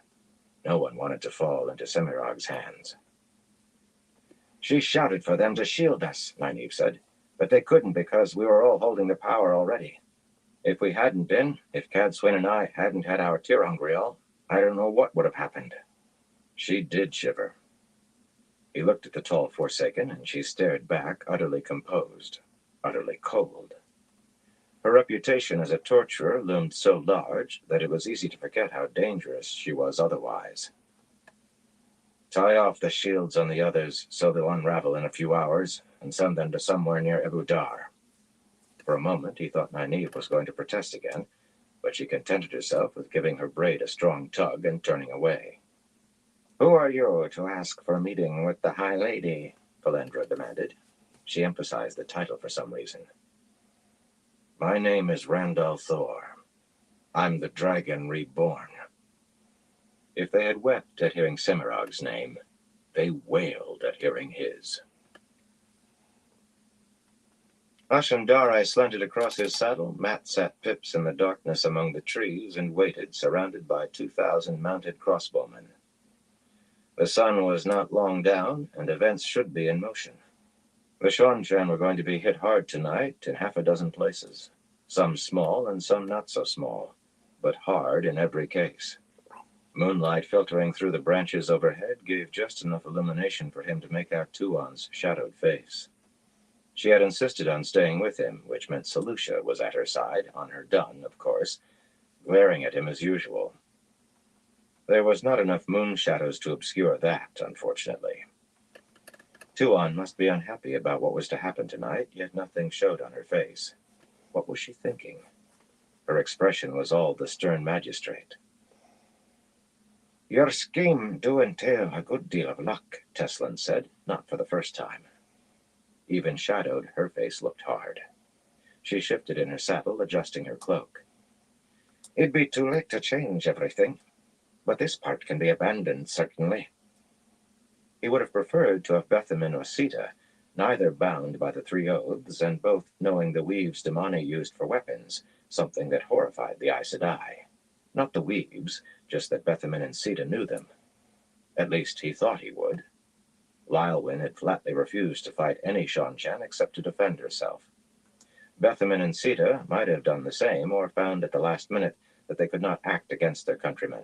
No one wanted to fall into Semirhage's hands. She shouted for them to shield us, Nynaeve said, but they couldn't because we were all holding the power already. If we hadn't been, if Cadsuane and I hadn't had our tir'angreal, I don't know what would have happened. She did shiver. He looked at the tall Forsaken, and she stared back, utterly composed, utterly cold. Her reputation as a torturer loomed so large that it was easy to forget how dangerous she was otherwise. Tie off the shields on the others so they'll unravel in a few hours, and send them to somewhere near Abu Dar. For a moment he thought Nynaeve was going to protest again, but she contented herself with giving her braid a strong tug and turning away. Who are you to ask for a meeting with the High Lady? Valendra demanded. She emphasized the title for some reason. My name is Randall Thor. I'm the Dragon Reborn. If they had wept at hearing Semirhage's name, they wailed at hearing his. Ashandarai slanted across his saddle. Mat sat pips in the darkness among the trees and waited, surrounded by 2,000 mounted crossbowmen. The sun was not long down, and events should be in motion. The Seanchan were going to be hit hard tonight in 6 places, some small and some not so small, but hard in every case. Moonlight filtering through the branches overhead gave just enough illumination for him to make out Tuon's shadowed face. She had insisted on staying with him, which meant Selucia was at her side, on her dun, of course, glaring at him as usual. There was not enough moon shadows to obscure that, unfortunately. Tuon must be unhappy about what was to happen tonight, yet nothing showed on her face. What was she thinking? Her expression was all the stern magistrate. Your scheme do entail a good deal of luck, Teslin said, not for the first time. Even shadowed, her face looked hard. She shifted in her saddle, adjusting her cloak. It'd be too late to change everything, but this part can be abandoned, certainly. He would have preferred to have Bethamin or Sita, neither bound by the three oaths, and both knowing the weaves Damani used for weapons, something that horrified the Aes Sedai. Not the weaves, just that Bethamin and Sita knew them. At least he thought he would. Lylwyn had flatly refused to fight any Seanchan except to defend herself. Bethamin and Sita might have done the same, or found at the last minute that they could not act against their countrymen.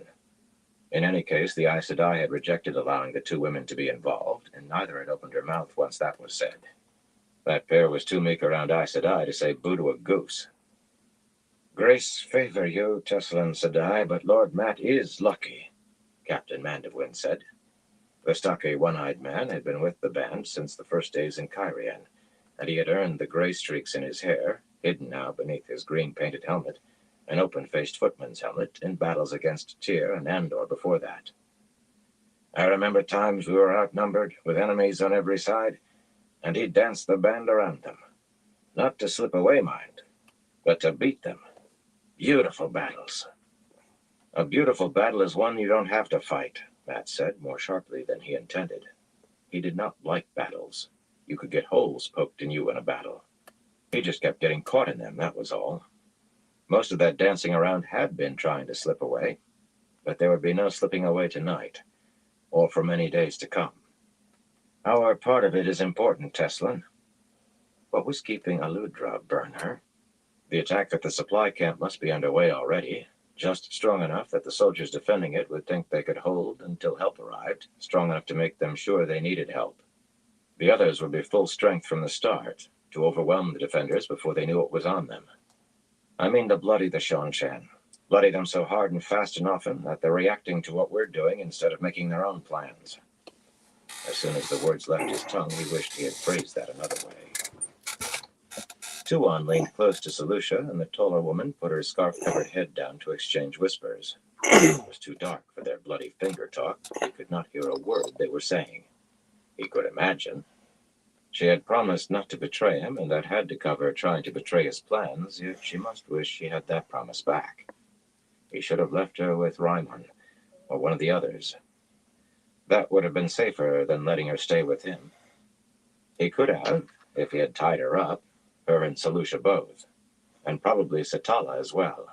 In any case, the Aes Sedai had rejected allowing the two women to be involved, and neither had opened her mouth once that was said. That pair was too meek around Aes Sedai to say boo to a goose. Grace favor you, Teslin Sedai, but Lord Mat is lucky, Captain Mandevwin said. The stocky, one-eyed man had been with the band since the first days in Cairhien, and he had earned the gray streaks in his hair, hidden now beneath his green-painted helmet, an open-faced footman's helmet, in battles against Tyr and Andor before that. I remember times we were outnumbered, with enemies on every side, and he danced the band around them. Not to slip away, mind, but to beat them. Beautiful battles. A beautiful battle is one you don't have to fight, Mat said, more sharply than he intended. He did not like battles. You could get holes poked in you in a battle. He just kept getting caught in them, that was all. Most of that dancing around had been trying to slip away, but there would be no slipping away tonight, or for many days to come. Our part of it is important, Teslin. What was keeping Aludra, Bernher? The attack at the supply camp must be underway already, just strong enough that the soldiers defending it would think they could hold until help arrived, strong enough to make them sure they needed help. The others would be full strength from the start, to overwhelm the defenders before they knew what was on them. I mean to bloody the Seanchan. Bloody them so hard and fast and often that they're reacting to what we're doing instead of making their own plans. As soon as the words left his tongue, he wished he had phrased that another way. Tuon leaned close to Selucia, and the taller woman put her scarf-covered head down to exchange whispers. It was too dark for their bloody finger talk. He could not hear a word they were saying. He could imagine. She had promised not to betray him, and that had to cover trying to betray his plans, yet she must wish she had that promise back. He should have left her with Raimon, or one of the others. That would have been safer than letting her stay with him. He could have, if he had tied her up, her and Selucia both, and probably Satala as well.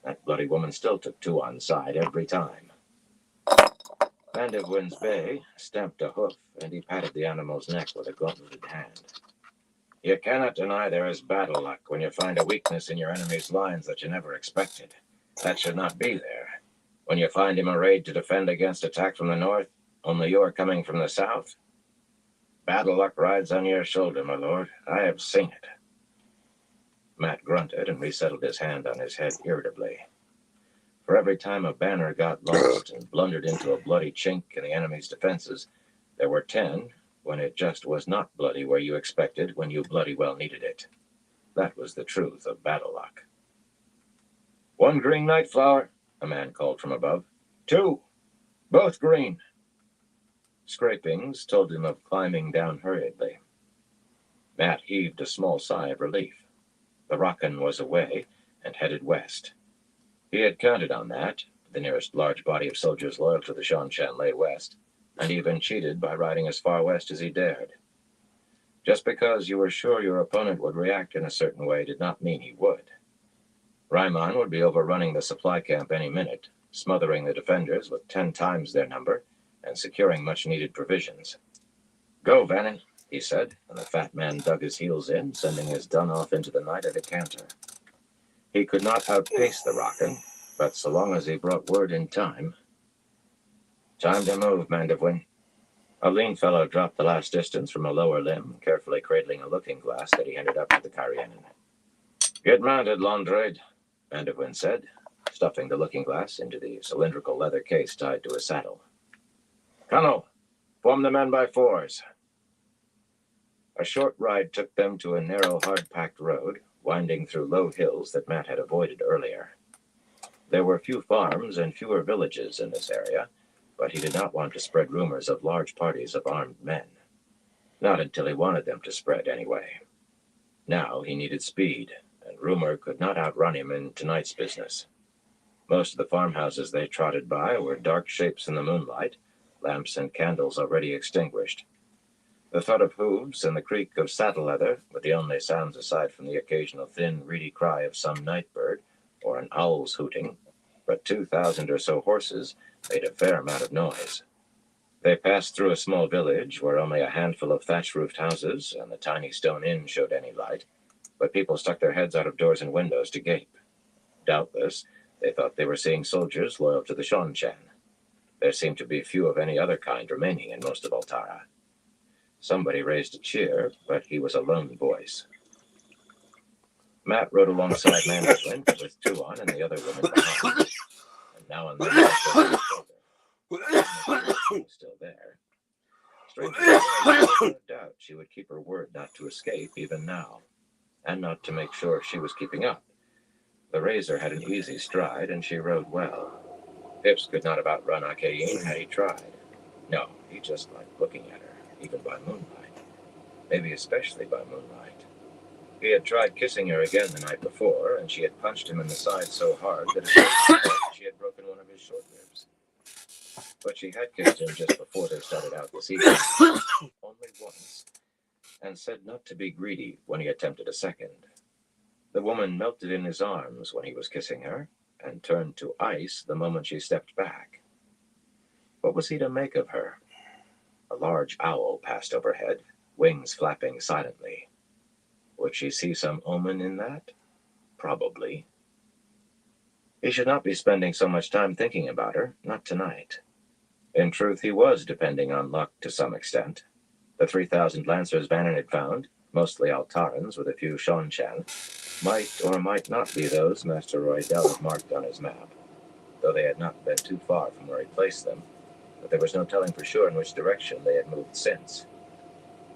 That bloody woman still took Tuon's side every time. Mandevwin's bay stamped a hoof, and he patted the animal's neck with a gauntleted hand. You cannot deny there is battle luck when you find a weakness in your enemy's lines that you never expected. That should not be there. When you find him arrayed to defend against attack from the north, only you are coming from the south. Battle luck rides on your shoulder, my lord. I have seen it. Mat grunted and resettled his hand on his head irritably. For every time a banner got lost and blundered into a bloody chink in the enemy's defenses, there were 10 when it just was not bloody where you expected when you bloody well needed it. That was the truth of battle luck. 1 green nightflower, a man called from above. 2, both green. Scrapings told him of climbing down hurriedly. Mat heaved a small sigh of relief. The Rakan was away and headed west. He had counted on that. The nearest large body of soldiers loyal to the Seanchan lay west, and even cheated by riding as far west as he dared. Just because you were sure your opponent would react in a certain way did not mean he would. Raimon would be overrunning the supply camp any minute, smothering the defenders with 10 times their number, and securing much-needed provisions. Go, Vannin, he said, and the fat man dug his heels in, sending his dun off into the night at a canter. He could not outpace the Rakan, but so long as he brought word in time, Time to move, Mandevwin. A lean fellow dropped the last distance from a lower limb, carefully cradling a looking-glass that he handed up to the Carianan. Get mounted, Londrade, Mandevwin said, stuffing the looking-glass into the cylindrical leather case tied to his saddle. Colonel, form the men by fours. A short ride took them to a narrow, hard-packed road, winding through low hills that Matt had avoided earlier. There were few farms and fewer villages in this area, but he did not want to spread rumors of large parties of armed men. Not until he wanted them to spread, anyway. Now he needed speed, and rumor could not outrun him in tonight's business. Most of the farmhouses they trotted by were dark shapes in the moonlight, lamps and candles already extinguished. The thud of hooves and the creak of saddle leather were the only sounds aside from the occasional thin, reedy cry of some night bird or an owl's hooting, but 2,000 or so horses made a fair amount of noise. They passed through a small village where only a handful of thatch-roofed houses and the tiny stone inn showed any light, but people stuck their heads out of doors and windows to gape. Doubtless, they thought they were seeing soldiers loyal to the Seanchan. There seemed to be few of any other kind remaining in most of Altara. Somebody raised a cheer, but he was a lone voice. Matt rode alongside Mandevwin with Tuon and the other women behind, and now and then looked over his shoulder. Was still there. Strangely, no doubt she would keep her word not to escape even now, and not to make sure she was keeping up. The Razor had an easy stride, and she rode well. Pips could not have outrun Akain had he tried. No, he just liked looking at her, even by moonlight. Maybe especially by moonlight. He had tried kissing her again the night before, and she had punched him in the side so hard that she had broken one of his short ribs. But she had kissed him just before they started out this evening, only once, and said not to be greedy when he attempted a second. The woman melted in his arms when he was kissing her, and turned to ice the moment she stepped back. What was he to make of her? A large owl passed overhead, wings flapping silently. Would she see some omen in that? Probably. He should not be spending so much time thinking about her, not tonight. In truth, he was depending on luck to some extent. The 3,000 Lancers Vannon had found, mostly Altarans with a few Seanchan, might or might not be those Master Roydell had marked on his map, though they had not been too far from where he placed them, but there was no telling for sure in which direction they had moved since.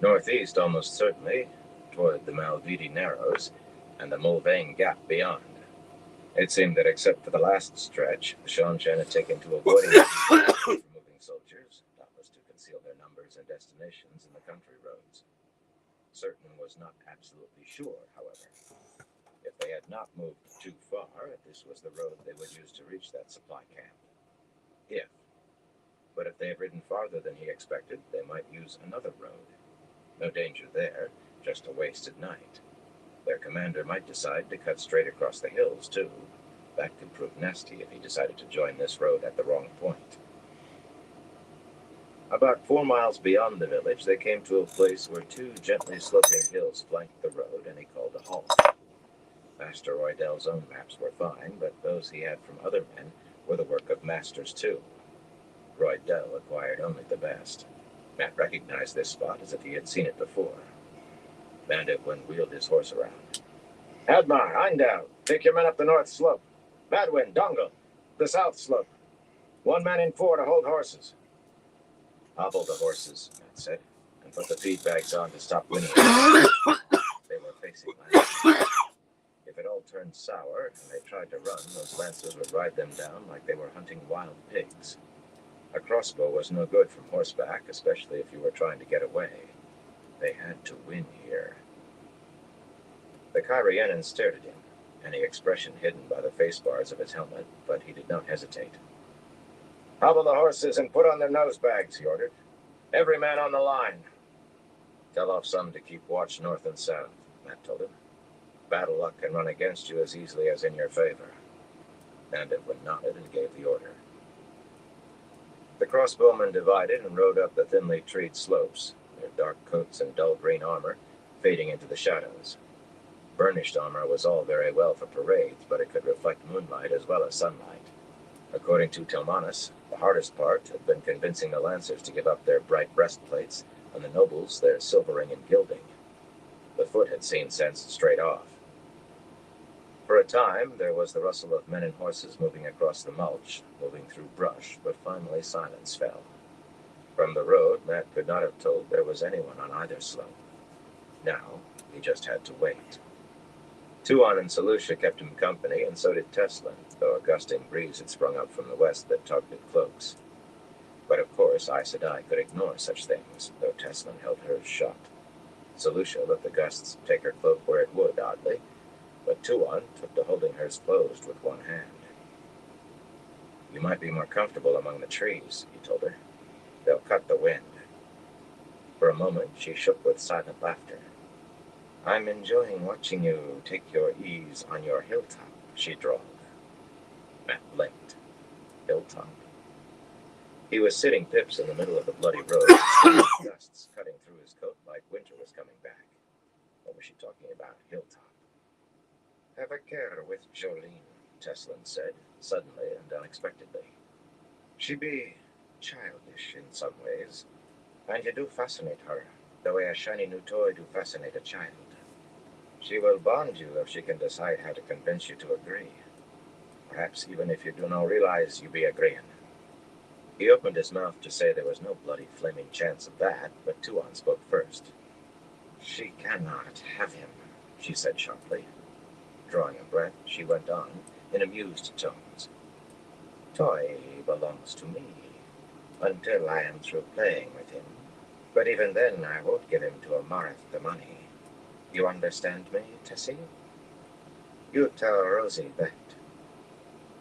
Northeast, almost certainly, toward the Malvidi Narrows and the Mulvane Gap beyond. It seemed that except for the last stretch, the Seanchan had taken to avoiding moving soldiers, doubtless to conceal their numbers and destinations in the country roads. Certain was not absolutely sure, however. If they had not moved too far, this was the road they would use to reach that supply camp. But if they had ridden farther than he expected, they might use another road. No danger there, just a wasted night. Their commander might decide to cut straight across the hills, too. That could prove nasty if he decided to join this road at the wrong point. About 4 miles beyond the village, they came to a place where 2 gently sloping hills flanked the road, and he called a halt. Master Roydell's own maps were fine, but those he had from other men were the work of masters, too. Roydell acquired only the best. Matt recognized this spot as if he had seen it before. Mandevwin wheeled his horse around. Admar, Eindel, take your men up the north slope. Madwin, Dongle, the south slope. 1 man in 4 to hold horses. Hobble the horses, Matt said, and put the feed bags on to stop winning. They were facing Lancers. If it all turned sour and they tried to run, those Lancers would ride them down like they were hunting wild pigs. A crossbow was no good from horseback, especially if you were trying to get away. They had to win here. The Carianan stared at him, any expression hidden by the face bars of his helmet, but he did not hesitate. Hobble the horses and put on their nose bags, he ordered. Every man on the line. Tell off some to keep watch north and south, Matt told him. Battle luck can run against you as easily as in your favor. Mandevwin nodded and gave the order. The crossbowmen divided and rode up the thinly treed slopes, their dark coats and dull green armor fading into the shadows. Burnished armor was all very well for parades, but it could reflect moonlight as well as sunlight. According to Tilmanis, the hardest part had been convincing the Lancers to give up their bright breastplates and the nobles their silvering and gilding. The foot had seen sense straight off. For a time, there was the rustle of men and horses moving across the mulch, moving through brush, but finally silence fell. From the road, Matt could not have told there was anyone on either slope. Now, he just had to wait. Tuon and Selucia kept him company, and so did Teslin, though a gusting breeze had sprung up from the west that tugged at cloaks. But of course, Aes Sedai could ignore such things, though Teslin held hers shut. Selucia let the gusts take her cloak where it would, oddly, but Tuon took to holding hers closed with one hand. "You might be more comfortable among the trees," he told her. "They'll cut the wind." For a moment, she shook with silent laughter. "I'm enjoying watching you take your ease on your hilltop," she drawled. Matt blinked. Hilltop? He was sitting pips in the middle of the bloody road, gusts cutting through his coat like winter was coming back. What was she talking about? Hilltop. "Have a care with Jolene," Teslin said, suddenly and unexpectedly. "She be childish in some ways, and you do fascinate her, the way a shiny new toy do fascinate a child. She will bond you if she can decide how to convince you to agree. Perhaps even if you do not realize you be agreeing." He opened his mouth to say there was no bloody flaming chance of that, but Tuon spoke first. "She cannot have him," she said sharply. Drawing a breath, she went on, in amused tones. "Toy belongs to me, until I am through playing with him. But even then, I won't give him to a Mareth Damani. You understand me, Tessie? You tell Rosie that.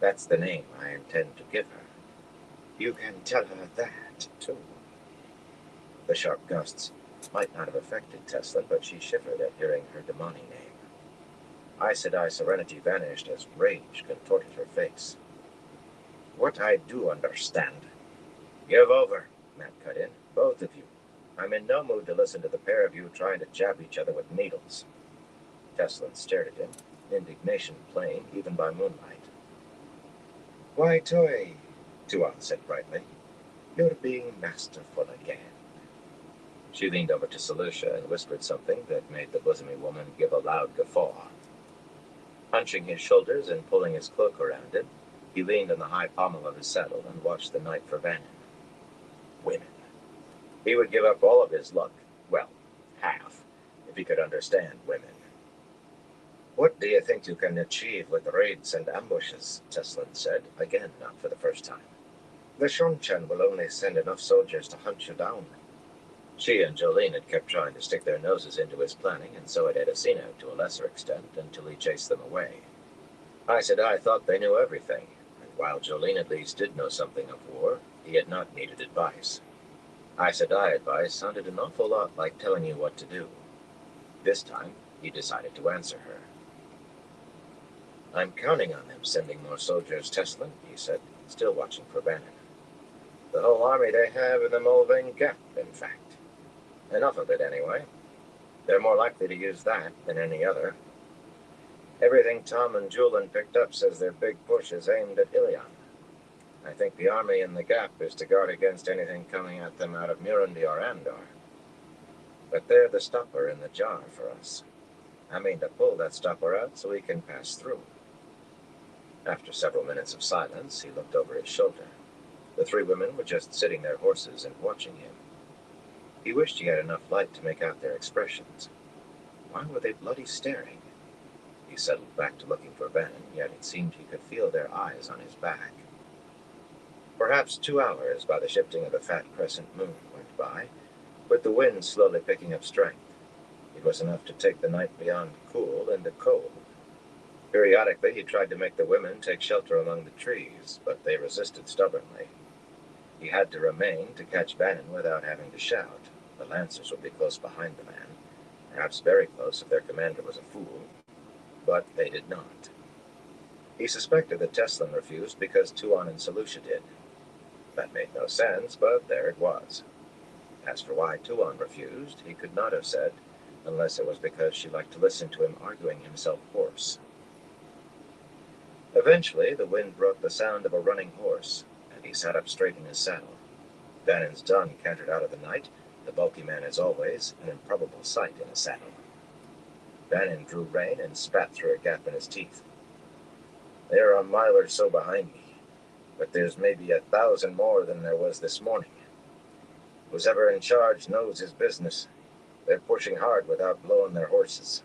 That's the name I intend to give her. You can tell her that, too." The sharp gusts might not have affected Teslin, but she shivered at hearing her Damani name. Aes Sedai's serenity vanished as rage contorted her face. "What I do understand." "Give over," Matt cut in. "Both of you. I'm in no mood to listen to the pair of you trying to jab each other with needles." Teslin stared at him, indignation plain even by moonlight. "Why, Toy," Tuon said brightly, "you're being masterful again." She leaned over to Selucia and whispered something that made the bosomy woman give a loud guffaw. Hunching his shoulders and pulling his cloak around him, he leaned on the high pommel of his saddle and watched the night for Vannon. Women. He would give up all of his luck, well, half, if he could understand women. "What do you think you can achieve with raids and ambushes?" Teslin said, again not for the first time. "The Shonchan will only send enough soldiers to hunt you down." She and Jolene had kept trying to stick their noses into his planning, and so had Edicina to a lesser extent, until he chased them away. Aes Sedai thought they knew everything, and while Jolene at least did know something of war, he had not needed advice. Aes Sedai advice sounded an awful lot like telling you what to do. This time, he decided to answer her. "I'm counting on them sending more soldiers, Teslin," he said, still watching for Vannon. "The whole army they have in the Mulvane Gap, in fact. Enough of it, anyway. They're more likely to use that than any other. Everything Tom and Julian picked up says their big push is aimed at Ilion. I think the army in the Gap is to guard against anything coming at them out of Murundi or Andor. But they're the stopper in the jar for us. I mean to pull that stopper out so we can pass through." After several minutes of silence, he looked over his shoulder. The three women were just sitting their horses and watching him. He wished he had enough light to make out their expressions. Why were they bloody staring? He settled back to looking for Vannon, yet it seemed he could feel their eyes on his back. Perhaps 2 hours by the shifting of the fat crescent moon went by, with the wind slowly picking up strength. It was enough to take the night beyond cool into cold. Periodically, he tried to make the women take shelter among the trees, but they resisted stubbornly. He had to remain to catch Vannon without having to shout. The Lancers would be close behind the man, perhaps very close if their commander was a fool, but they did not. He suspected that Teslin refused because Tuon and Selucia did. That made no sense, but there it was. As for why Tuon refused, he could not have said, unless it was because she liked to listen to him arguing himself hoarse. Eventually, the wind brought the sound of a running horse, and he sat up straight in his saddle. Bannon's dun cantered out of the night, the bulky man as always, an improbable sight in a saddle. Bannon drew rein and spat through a gap in his teeth. "They're a mile or so behind me, but there's maybe 1,000 more than there was this morning. Who's ever in charge knows his business. They're pushing hard without blowing their horses."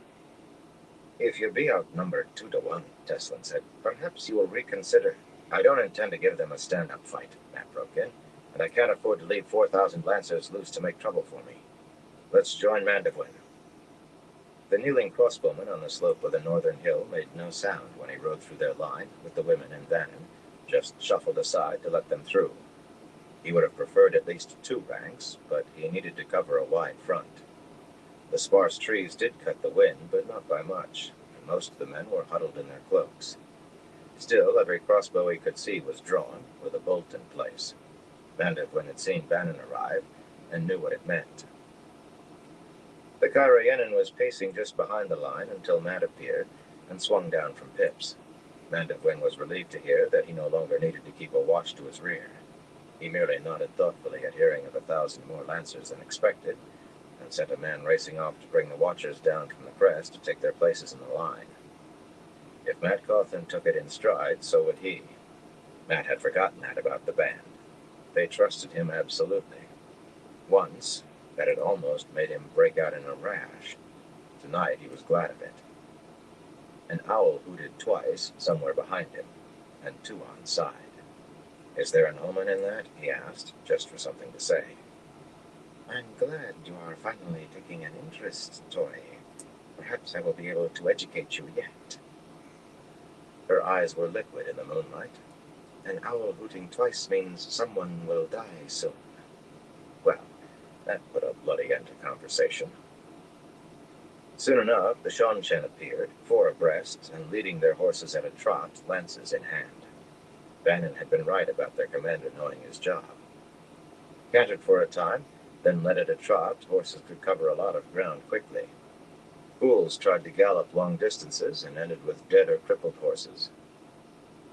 "If you be outnumbered 2-1, Teslin said, "perhaps you will reconsider." "I don't intend to give them a stand-up fight," Matt broke in, "and I can't afford to leave 4,000 lancers loose to make trouble for me. Let's join Mandeville." The kneeling crossbowman on the slope of the northern hill made no sound when he rode through their line with the women and Bannon, just shuffled aside to let them through. He would have preferred at least 2 ranks, but he needed to cover a wide front. The sparse trees did cut the wind, but not by much, and most of the men were huddled in their cloaks. Still, every crossbow he could see was drawn, with a bolt in place. Mandeville had seen Bannon arrive, and knew what it meant. The Kyrienin was pacing just behind the line until Matt appeared and swung down from Pips. Mandeville was relieved to hear that he no longer needed to keep a watch to his rear. He merely nodded thoughtfully at hearing of 1,000 more lancers than expected, and sent a man racing off to bring the watchers down from the crest to take their places in the line. If Matt Cawthon took it in stride, so would he. Matt had forgotten that about the band. They trusted him absolutely. Once, that had almost made him break out in a rash. Tonight he was glad of it. An owl hooted twice somewhere behind him, and 2 on side. "Is there an omen in that?" he asked, just for something to say. "I'm glad you are finally taking an interest, Tori. Perhaps I will be able to educate you yet." Her eyes were liquid in the moonlight. "An owl hooting twice means someone will die soon." Well, that put a bloody end to conversation. Soon enough, the Seanchan appeared, 4 abreast, and leading their horses at a trot, lances in hand. Bannon had been right about their commander knowing his job. Cantered for a time, then led at a trot, horses could cover a lot of ground quickly. Fools tried to gallop long distances and ended with dead or crippled horses.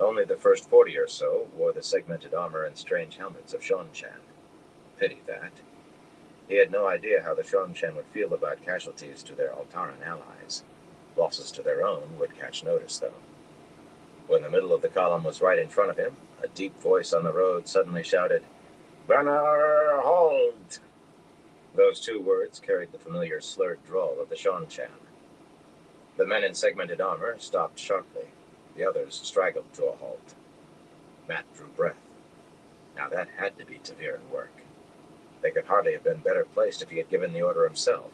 Only the first 40 or so wore the segmented armor and strange helmets of Seanchan. Pity that. He had no idea how the Seanchan would feel about casualties to their Altaran allies. Losses to their own would catch notice, though. When the middle of the column was right in front of him, a deep voice on the road suddenly shouted, "Banner, halt!" Those 2 words carried the familiar slurred drawl of the Seanchan. The men in segmented armor stopped sharply. The others straggled to a halt. Matt drew breath. Now that had to be Ta'Veren work. They could hardly have been better placed if he had given the order himself.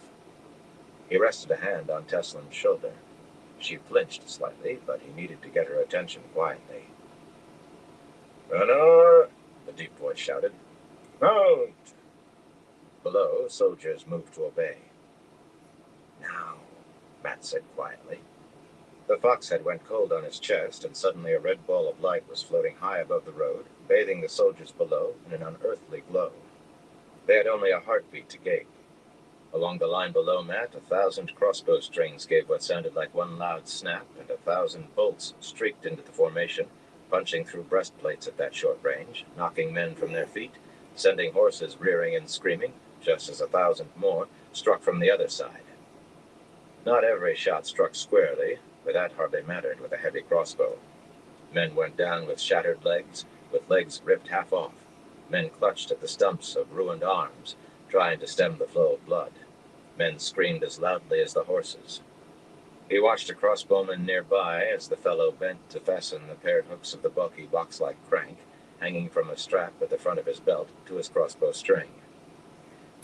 He rested a hand on Teslin's shoulder. She flinched slightly, but he needed to get her attention quietly. "Banner!" the deep voice shouted. "Mount!" Below, soldiers moved to obey. "Now," Matt said quietly. The foxhead went cold on his chest, and suddenly a red ball of light was floating high above the road, bathing the soldiers below in an unearthly glow. They had only a heartbeat to gape. Along the line below Matt, 1,000 crossbow strings gave what sounded like one loud snap, and 1,000 bolts streaked into the formation, punching through breastplates at that short range, knocking men from their feet, sending horses rearing and screaming, just as 1,000 more struck from the other side. Not every shot struck squarely, but that hardly mattered with a heavy crossbow. Men went down with shattered legs, with legs ripped half off. Men clutched at the stumps of ruined arms, trying to stem the flow of blood. Men screamed as loudly as the horses. He watched a crossbowman nearby as the fellow bent to fasten the paired hooks of the bulky box-like crank, hanging from a strap at the front of his belt, to his crossbow string.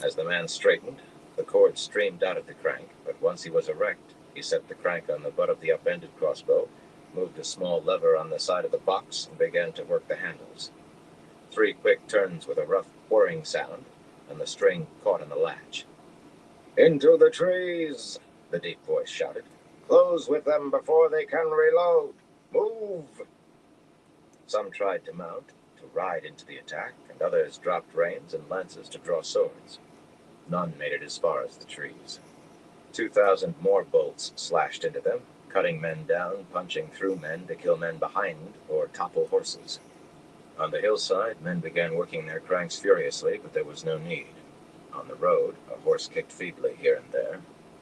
As the man straightened, the cord streamed out of the crank, but once he was erect, he set the crank on the butt of the upended crossbow, moved a small lever on the side of the box, and began to work the handles. 3 quick turns with a rough whirring sound, and the string caught in the latch. "Into the trees!" the deep voice shouted. "Close with them before they can reload! Move!" Some tried to mount, to ride into the attack, and others dropped reins and lances to draw swords. None made it as far as the trees. 2,000 more bolts slashed into them, cutting men down, punching through men to kill men behind or topple horses. On the hillside, men began working their cranks furiously, but there was no need. On the road, a horse kicked feebly here and there.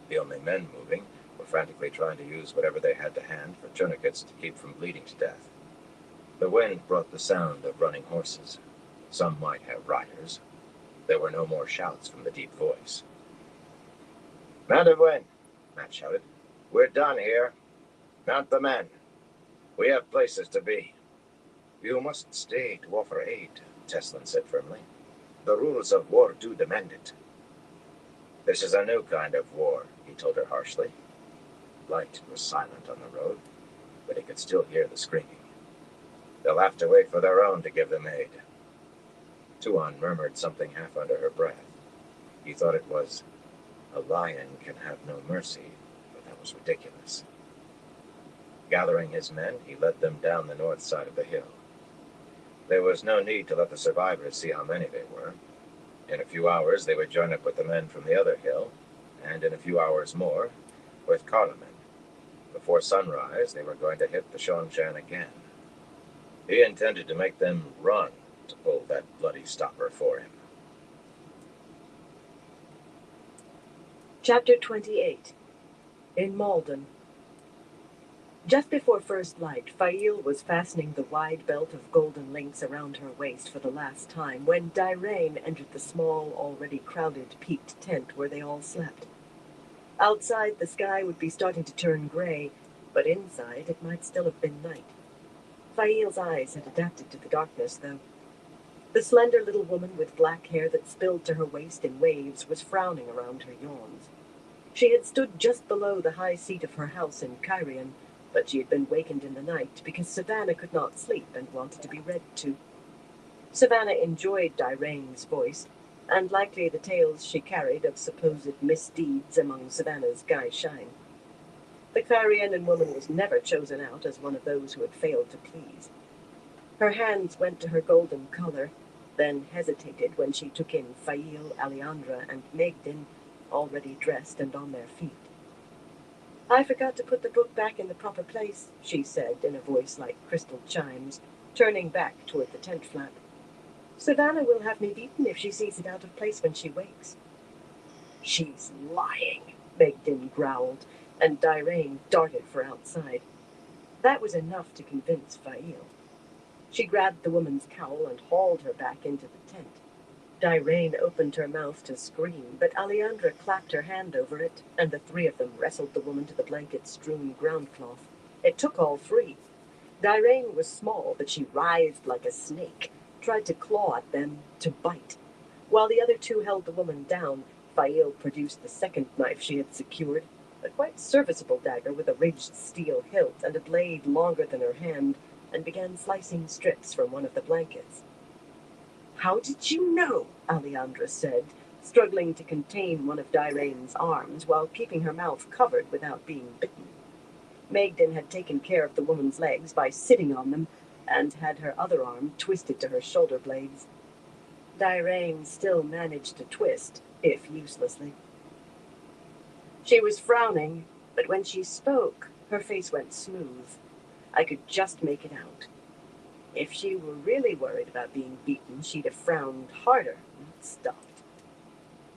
The only men moving were frantically trying to use whatever they had to hand for tourniquets to keep from bleeding to death. The wind brought the sound of running horses. Some might have riders. There were no more shouts from the deep voice. "Mount of Wind," Matt shouted. "We're done here. Mount the men. We have places to be." "You must stay to offer aid," Teslin said firmly. "The rules of war do demand it." "This is a new kind of war," he told her harshly. Light was silent on the road, but he could still hear the screaming. "They'll have to wait for their own to give them aid." Tuon murmured something half under her breath. He thought it was, "A lion can have no mercy," but that was ridiculous. Gathering his men, he led them down the north side of the hill. There was no need to let the survivors see how many they were. In a few hours, they would join up with the men from the other hill, and in a few hours more, with Carloman. Before sunrise, they were going to hit the Shongshan again. He intended to make them run to pull that bloody stopper for him. Chapter 28. In Malden. Just before first light, Fail was fastening the wide belt of golden links around her waist for the last time when Dirain entered the small, already crowded, peaked tent where they all slept. Outside, the sky would be starting to turn gray, but inside it might still have been night. Fail's eyes had adapted to the darkness, though. The slender little woman with black hair that spilled to her waist in waves was frowning around her yawns. She had stood just below the high seat of her house in Cairhien, but she had been wakened in the night because Savannah could not sleep and wanted to be read to. Savannah enjoyed Dirain's voice, and likely the tales she carried of supposed misdeeds among Savannah's gai'shain. The Cairhienan woman was never chosen out as one of those who had failed to please. Her hands went to her golden collar, then hesitated when she took in Fail, Aleandra, and Megden, already dressed and on their feet. "I forgot to put the book back in the proper place," she said in a voice like crystal chimes, turning back toward the tent flap. "Savannah will have me beaten if she sees it out of place when she wakes." "She's lying," Megden growled, and Dirain darted for outside. That was enough to convince Fail. She grabbed the woman's cowl and hauled her back into the tent. Dirain opened her mouth to scream, but Aleandra clapped her hand over it, and the three of them wrestled the woman to the blanket-strewn ground cloth. It took all three. Dirain was small, but she writhed like a snake, tried to claw at them, to bite. While the other two held the woman down, Fail produced the second knife she had secured, a quite serviceable dagger with a ridged steel hilt and a blade longer than her hand, and began slicing strips from one of the blankets. "How did you know?" Aleandra said, struggling to contain one of Dirain's arms while keeping her mouth covered without being bitten. Megden had taken care of the woman's legs by sitting on them and had her other arm twisted to her shoulder blades. Dirain still managed to twist, if uselessly. She was frowning, but when she spoke, her face went smooth. I could just make it out. If she were really worried about being beaten, she'd have frowned harder, not stopped.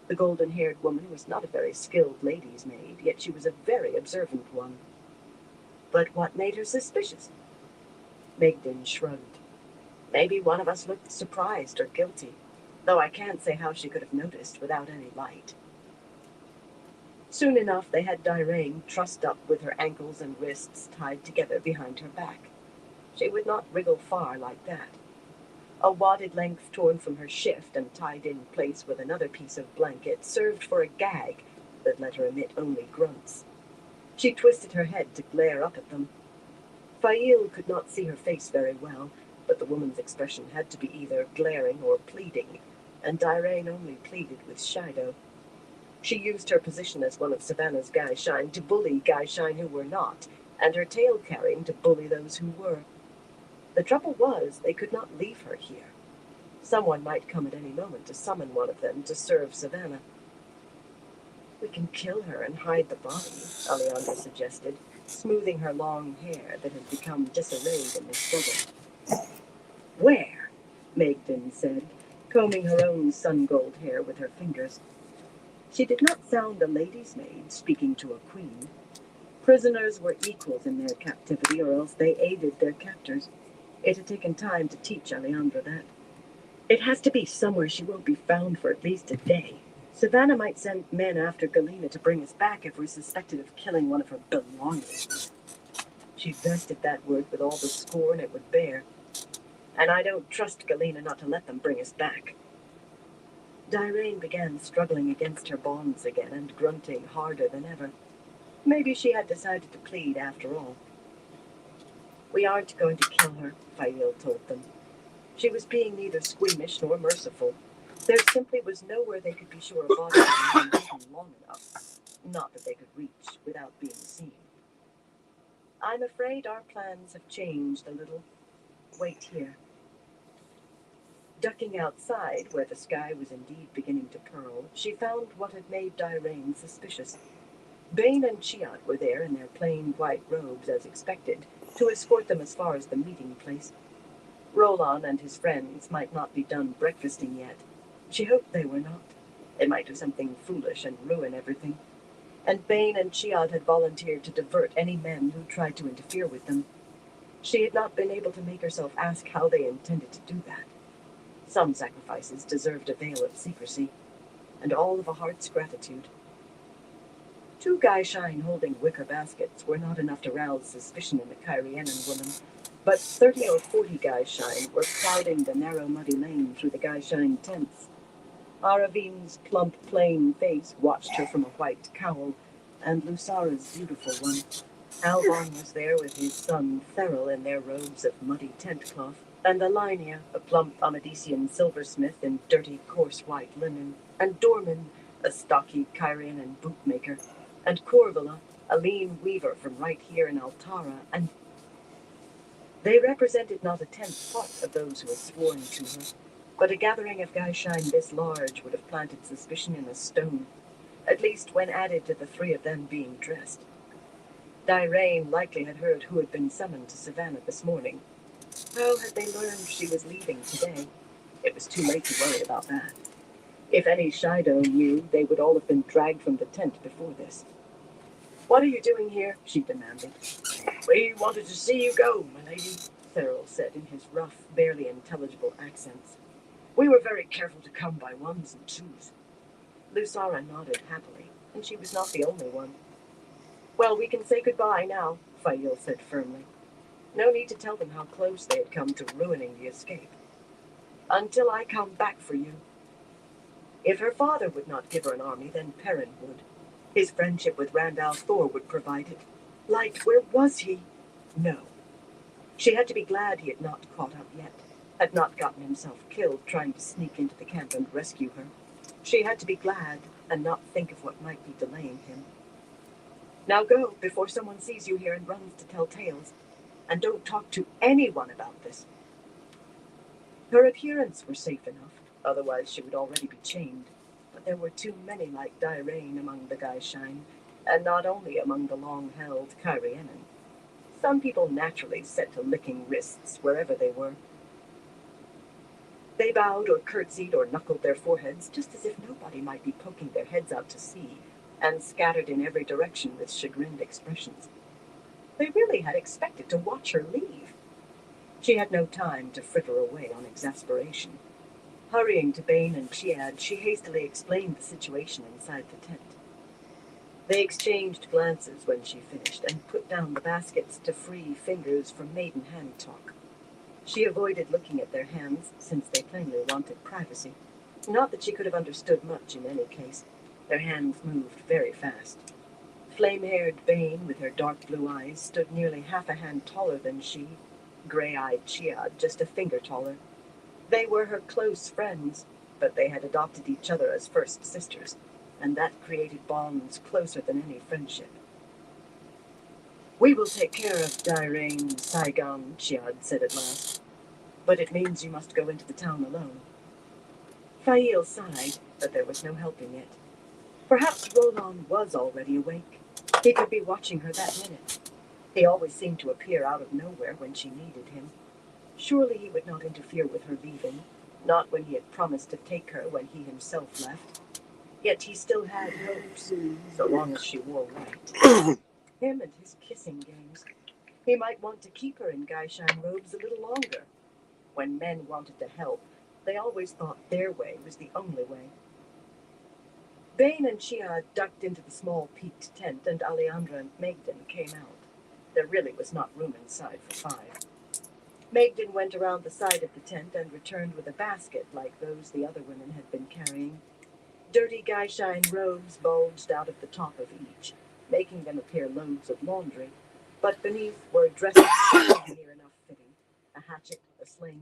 The golden-haired woman was not a very skilled lady's maid, yet she was a very observant one. But what made her suspicious? Megden shrugged. Maybe one of us looked surprised or guilty, though I can't say how she could have noticed without any light. Soon enough, they had Dirain trussed up with her ankles and wrists tied together behind her back. She would not wriggle far like that. A wadded length torn from her shift and tied in place with another piece of blanket served for a gag that let her emit only grunts. She twisted her head to glare up at them. Fail could not see her face very well, but the woman's expression had to be either glaring or pleading, and Dirain only pleaded with Shido. She used her position as one of Savannah's gai'shain to bully gai'shain who were not, and her tale-carrying to bully those who were. The trouble was, they could not leave her here. Someone might come at any moment to summon one of them to serve Savannah. "We can kill her and hide the body," Aleandra suggested. smoothing her long hair that had become disarrayed in the struggle. Where? Magdalen said, combing her own sun-gold hair with her fingers. She did not sound a lady's maid speaking to a queen. Prisoners were equals in their captivity, or else they aided their captors. It had taken time to teach Alejandra that. It has to be somewhere she won't be found for at least a day. Savannah might send men after Galena to bring us back if we're suspected of killing one of her belongings. She vested that word with all the scorn it would bear. And I don't trust Galena not to let them bring us back. Diraine began struggling against her bonds again and grunting harder than ever. Maybe she had decided to plead after all. We aren't going to kill her, Fail told them. She was being neither squeamish nor merciful. There simply was nowhere they could be sure a body had been hidden long enough. Not that they could reach without being seen. I'm afraid our plans have changed a little. Wait here. Ducking outside, where the sky was indeed beginning to pearl, she found what had made Diraine suspicious. Bane and Chiad were there in their plain white robes as expected, to escort them as far as the meeting place. Roland and his friends might not be done breakfasting yet. She hoped they were not. They might do something foolish and ruin everything. And Bane and Chiad had volunteered to divert any men who tried to interfere with them. She had not been able to make herself ask how they intended to do that. Some sacrifices deserved a veil of secrecy, and all of a heart's gratitude. 2 Gaishain holding wicker baskets were not enough to rouse suspicion in the Kyrianan woman, but 30 or 40 Gaishain were crowding the narrow muddy lane through the Gaishain tents. Aravine's plump, plain face watched her from a white cowl, and Lusara's beautiful one. Alban was there with his son Theral in their robes of muddy tent cloth, and Alinea, a plump Amadisian silversmith in dirty, coarse white linen, and Dorman, a stocky Kyrianan bootmaker, and Corvilla, a lean weaver from right here in Altara, and they represented not a tenth part of those who had sworn to her, but a gathering of Gaishain this large would have planted suspicion in a stone, at least when added to the 3 of them being dressed. Diraine likely had heard who had been summoned to Savannah this morning. How had they learned she was leaving today? It was too late to worry about that. If any Shido knew, they would all have been dragged from the tent before this. What are you doing here? She demanded. We wanted to see you go, my lady, Theral said in his rough, barely intelligible accents. We were very careful to come by 1s and 2s. Lusara nodded happily, and she was not the only one. Well, we can say goodbye now, Fail said firmly. No need to tell them how close they had come to ruining the escape. Until I come back for you. If her father would not give her an army, then Perrin would. His friendship with Randall Thor would provide it. Light, where was he? No. She had to be glad he had not caught up yet, had not gotten himself killed trying to sneak into the camp and rescue her. She had to be glad and not think of what might be delaying him. Now go, before someone sees you here and runs to tell tales. And don't talk to anyone about this. Her adherents were safe enough, otherwise she would already be chained. But there were too many like Diraine among the Gaishain, and not only among the long-held Kyrianan. Some people naturally set to licking wrists wherever they were. They bowed or curtsied or knuckled their foreheads, just as if nobody might be poking their heads out to sea, and scattered in every direction with chagrined expressions. They really had expected to watch her leave. She had no time to fritter away on exasperation. Hurrying to Bane and Chiad, she hastily explained the situation inside the tent. They exchanged glances when she finished and put down the baskets to free fingers from maiden hand talk. She avoided looking at their hands, since they plainly wanted privacy. Not that she could have understood much in any case. Their hands moved very fast. Flame-haired Bane, with her dark blue eyes, stood nearly half a hand taller than she, gray-eyed Chiad just a finger taller. They were her close friends, but they had adopted each other as first sisters, and that created bonds closer than any friendship. We will take care of Diraine, Saigon, Chiad said at last, but it means you must go into the town alone. Fail sighed, but there was no helping it. Perhaps Roland was already awake. He could be watching her that minute. He always seemed to appear out of nowhere when she needed him. Surely he would not interfere with her leaving, not when he had promised to take her when he himself left. Yet he still had hopes, so long as she wore white. Him and his kissing games. He might want to keep her in Gaishan robes a little longer. When men wanted to help, they always thought their way was the only way. Bane and Chiad ducked into the small peaked tent, and Aleandra and Megden came out. There really was not room inside for 5. Megden went around the side of the tent and returned with a basket like those the other women had been carrying. Dirty Gaishan robes bulged out of the top of each, making them appear loads of laundry, but beneath were dresses near enough fitting, a hatchet, a sling,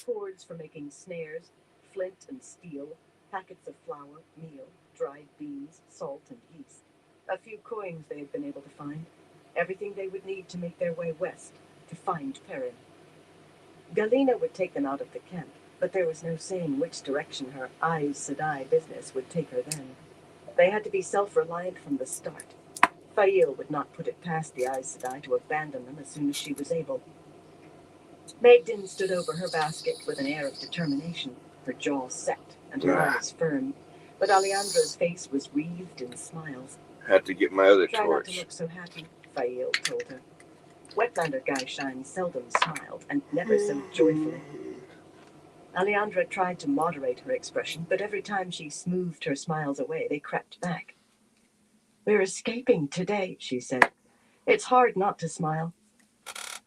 cords for making snares, flint and steel, packets of flour, meal, dried beans, salt, and yeast. A few coins they had been able to find, everything they would need to make their way west, to find Perrin. Galena would take them out of the camp, but there was no saying which direction her Aes Sedai business would take her then. They had to be self-reliant from the start. Fail would not put it past the Aes Sedai to abandon them as soon as she was able. Megden stood over her basket with an air of determination, her jaw set and her eyes firm, but Aleandra's face was wreathed in smiles. Had to get my other Try not to torch. look so happy, Fail told her. Wetlander Gaishan seldom smiled, and never so joyfully. Aleandra tried to moderate her expression, but every time she smoothed her smiles away, they crept back. "We're escaping today," she said. "It's hard not to smile.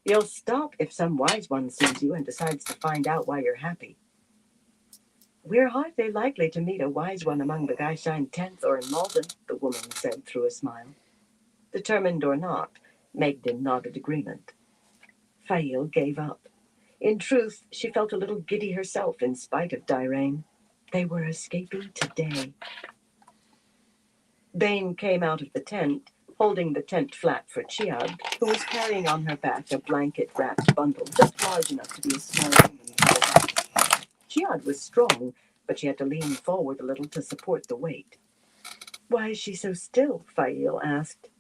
You'll stop if some wise one sees you and decides to find out why you're happy." "We're hardly likely to meet a wise one among the Gaishan tents or in Malden," the woman said through a smile. Determined or not, Megden nodded agreement. Fail gave up. In truth, she felt a little giddy herself in spite of Dirain. They were escaping today. Bane came out of the tent, holding the tent flap for Chiad, who was carrying on her back a blanket-wrapped bundle just large enough to be a small human. Chiad was strong, but she had to lean forward a little to support the weight. "Why is she so still?" Fail asked.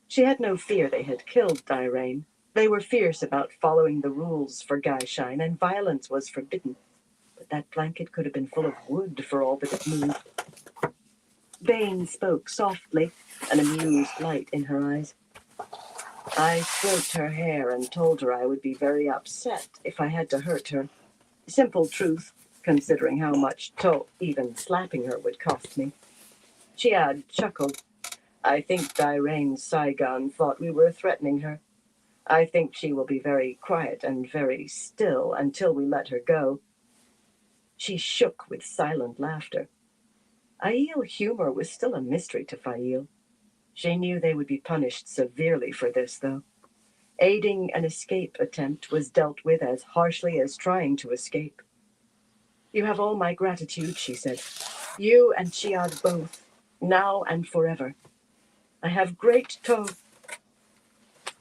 She had no fear they had killed Dirain. They were fierce about following the rules for Gaishan, and violence was forbidden. But that blanket could have been full of wood for all that it moved. Bane spoke softly, an amused light in her eyes. "I stroked her hair and told her I would be very upset if I had to hurt her. Simple truth, considering how much even slapping her would cost me." Chiad chuckled. "I think Dirain's Saigon thought we were threatening her. I think she will be very quiet and very still until we let her go." She shook with silent laughter. Aiel humor was still a mystery to Fail. She knew they would be punished severely for this, though. Aiding an escape attempt was dealt with as harshly as trying to escape. "You have all my gratitude," she said. "You and Chiad both, now and forever. I have great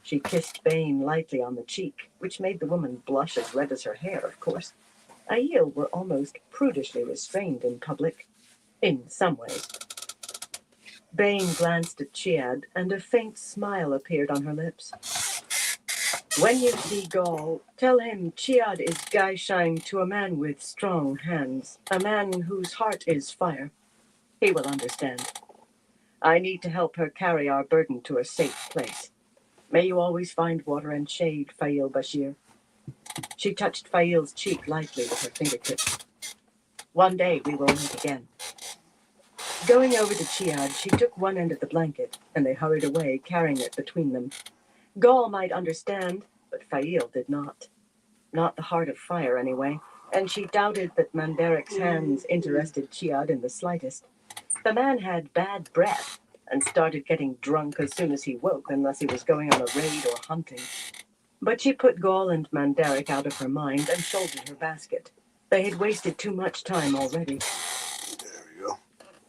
She kissed Bane lightly on the cheek, which made the woman blush as red as her hair, of course. Aiel were almost prudishly restrained in public, in some ways. Bane glanced at Chiad, and a faint smile appeared on her lips. "When you see Gaul, tell him Chiad is Gaishan to a man with strong hands, a man whose heart is fire. He will understand. I need to help her carry our burden to a safe place. May you always find water and shade, Fail Bashir." She touched Fail's cheek lightly with her fingertips. "One day we will meet again." Going over to Chiad, she took one end of the blanket, and they hurried away, carrying it between them. Gaul might understand, but Fail did not. Not the heart of fire, anyway, and she doubted that Manderek's hands interested Chiad in the slightest. The man had bad breath, and started getting drunk as soon as he woke, unless he was going on a raid or hunting. But she put Gaul and Manderek out of her mind and shouldered her basket. They had wasted too much time already. There we go.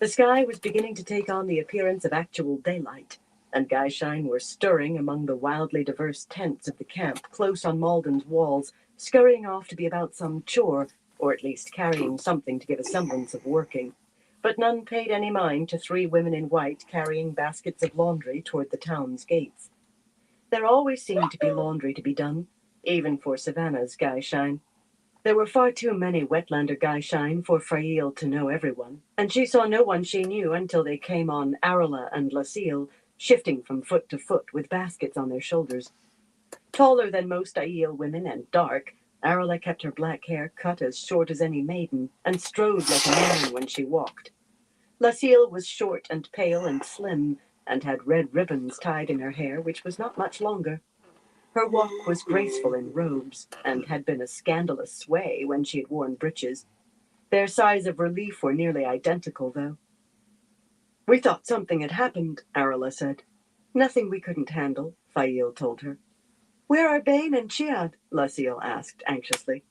The sky was beginning to take on the appearance of actual daylight, and Gaishan were stirring among the wildly diverse tents of the camp close on Malden's walls, scurrying off to be about some chore, or at least carrying something to give a semblance of working. But none paid any mind to 3 women in white carrying baskets of laundry toward the town's gates. There always seemed to be laundry to be done, even for Savannah's Guyshine. There were far too many Wetlander Guyshine for Fail to know everyone, and she saw no one she knew until they came on Arla and Lucille, shifting from foot to foot with baskets on their shoulders. Taller than most Aiel women and dark, Arla kept her black hair cut as short as any maiden and strode like a man when she walked. Lucille was short and pale and slim and had red ribbons tied in her hair, which was not much longer. Her walk was graceful in robes and had been a scandalous sway when she had worn breeches. Their sighs of relief were nearly identical, though. "We thought something had happened," Arla said. "Nothing we couldn't handle," Fail told her. "Where are Bane and Chiad?" Lucille asked anxiously.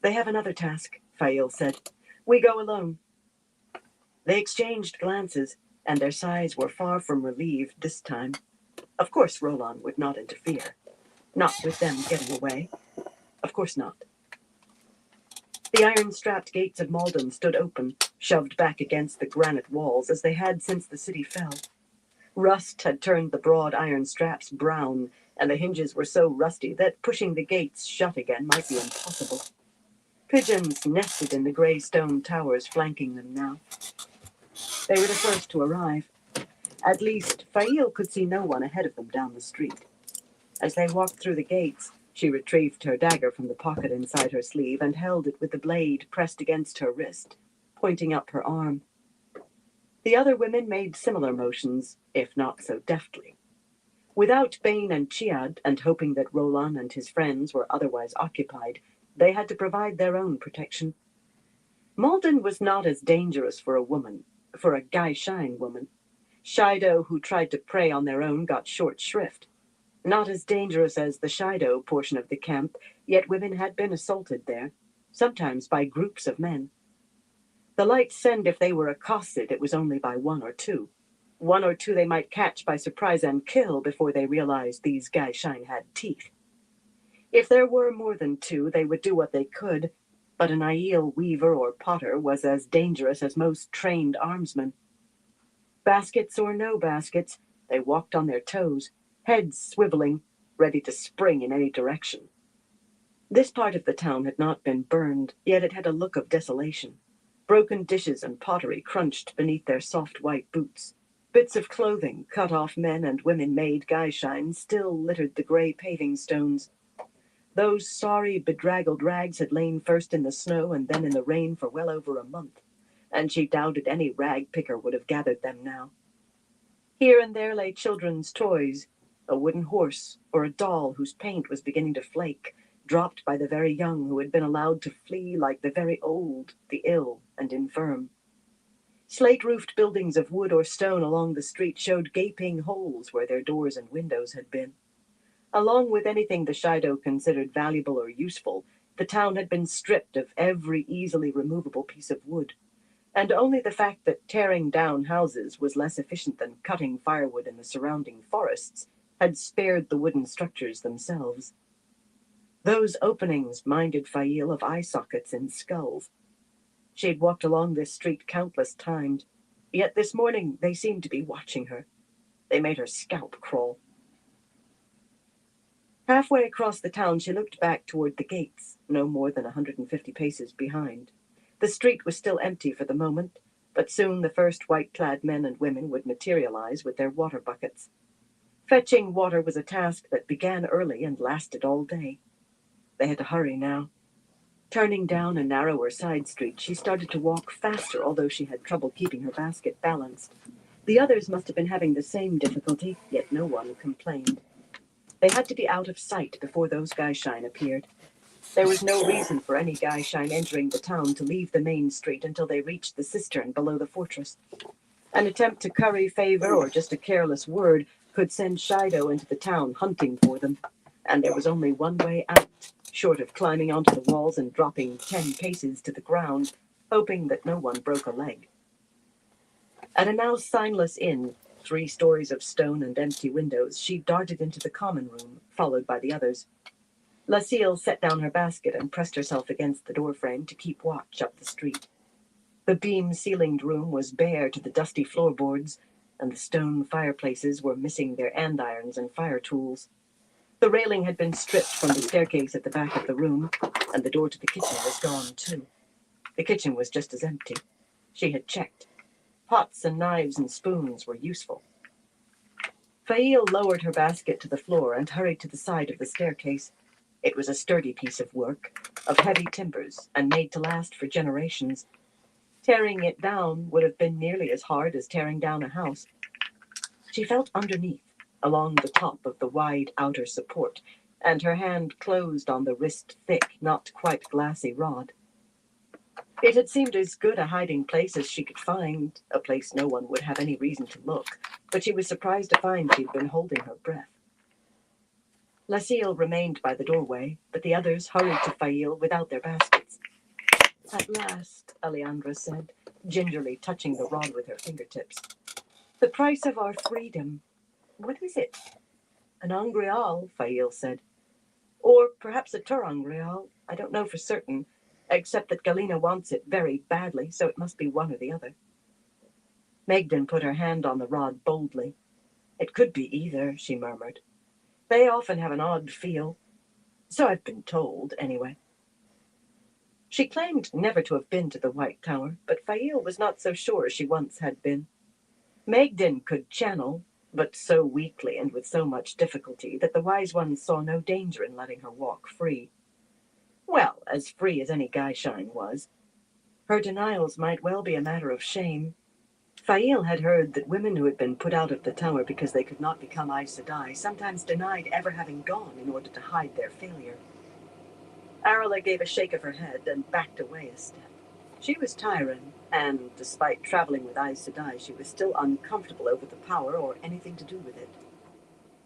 "They have another task," Fail said. "We go alone." They exchanged glances, and their sighs were far from relieved this time. Of course Roland would not interfere. Not with them getting away. Of course not. The iron-strapped gates of Malden stood open, shoved back against the granite walls as they had since the city fell. Rust had turned the broad iron straps brown, and the hinges were so rusty that pushing the gates shut again might be impossible. Pigeons nested in the grey stone towers flanking them now. They were the first to arrive. At least, Fail could see no one ahead of them down the street. As they walked through the gates, she retrieved her dagger from the pocket inside her sleeve and held it with the blade pressed against her wrist, pointing up her arm. The other women made similar motions, if not so deftly. Without Bane and Chiad, and hoping that Roland and his friends were otherwise occupied, they had to provide their own protection. Malden was not as dangerous for a woman, for a Guyshine woman. Shido who tried to prey on their own got short shrift. Not as dangerous as the Shido portion of the camp, yet women had been assaulted there, sometimes by groups of men. The lights said if they were accosted, it was only by one or two. One or two they might catch by surprise and kill before they realized these Guyshine had teeth. If there were more than two, they would do what they could, but an Aiel weaver or potter was as dangerous as most trained armsmen. Baskets or no baskets, they walked on their toes, heads swiveling, ready to spring in any direction. This part of the town had not been burned, yet it had a look of desolation. Broken dishes and pottery crunched beneath their soft white boots. Bits of clothing, cut off men and women-made Guyshine, still littered the grey paving stones. Those sorry, bedraggled rags had lain first in the snow and then in the rain for well over a month, and she doubted any rag picker would have gathered them now. Here and there lay children's toys, a wooden horse or a doll whose paint was beginning to flake, dropped by the very young who had been allowed to flee like the very old, the ill and infirm. Slate-roofed buildings of wood or stone along the street showed gaping holes where their doors and windows had been. Along with anything the Shido considered valuable or useful, the town had been stripped of every easily removable piece of wood, and only the fact that tearing down houses was less efficient than cutting firewood in the surrounding forests had spared the wooden structures themselves. Those openings minded Fail of eye sockets in skulls. She had walked along this street countless times, yet this morning they seemed to be watching her. They made her scalp crawl. Halfway across the town, she looked back toward the gates, no more than 150 paces behind. The street was still empty for the moment, but soon the first white-clad men and women would materialize with their water buckets. Fetching water was a task that began early and lasted all day. They had to hurry now. Turning down a narrower side street, she started to walk faster, although she had trouble keeping her basket balanced. The others must have been having the same difficulty, yet no one complained. They had to be out of sight before those Guyshine appeared. There was no reason for any Guyshine entering the town to leave the main street until they reached the cistern below the fortress. An attempt to curry favor or just a careless word could send Shido into the town hunting for them, and there was only one way out, short of climbing onto the walls and dropping 10 paces to the ground, hoping that no one broke a leg. At a now signless inn, 3 stories of stone and empty windows, she darted into the common room, followed by the others. Lucille set down her basket and pressed herself against the doorframe to keep watch up the street. The beam-ceilinged room was bare to the dusty floorboards, and the stone fireplaces were missing their andirons and fire tools. The railing had been stripped from the staircase at the back of the room, and the door to the kitchen was gone too. The kitchen was just as empty. She had checked. Pots and knives and spoons were useful. Fail lowered her basket to the floor and hurried to the side of the staircase. It was a sturdy piece of work, of heavy timbers, and made to last for generations. Tearing it down would have been nearly as hard as tearing down a house. She felt underneath, along the top of the wide outer support, and her hand closed on the wrist-thick, not quite glassy rod. It had seemed as good a hiding place as she could find, a place no one would have any reason to look, but she was surprised to find she'd been holding her breath. Lasille remained by the doorway, but the others hurried to Fail without their baskets. At last, Alejandra said, gingerly touching the rod with her fingertips. The price of our freedom. What is it? An angreal, Fail said. Or perhaps a turangreal. I don't know for certain, except that Galena wants it very badly, so it must be one or the other. Megden put her hand on the rod boldly. It could be either, she murmured. They often have an odd feel. So I've been told, anyway. She claimed never to have been to the White Tower, but Fail was not so sure she once had been. Megden could channel, but so weakly and with so much difficulty that the wise ones saw no danger in letting her walk free. Well, as free as any Gaishine was. Her denials might well be a matter of shame. Fail had heard that women who had been put out of the tower because they could not become Aes Sedai sometimes denied ever having gone in order to hide their failure. Arla gave a shake of her head and backed away a step. She was Tyran, and despite traveling with Aes Sedai, she was still uncomfortable over the power or anything to do with it.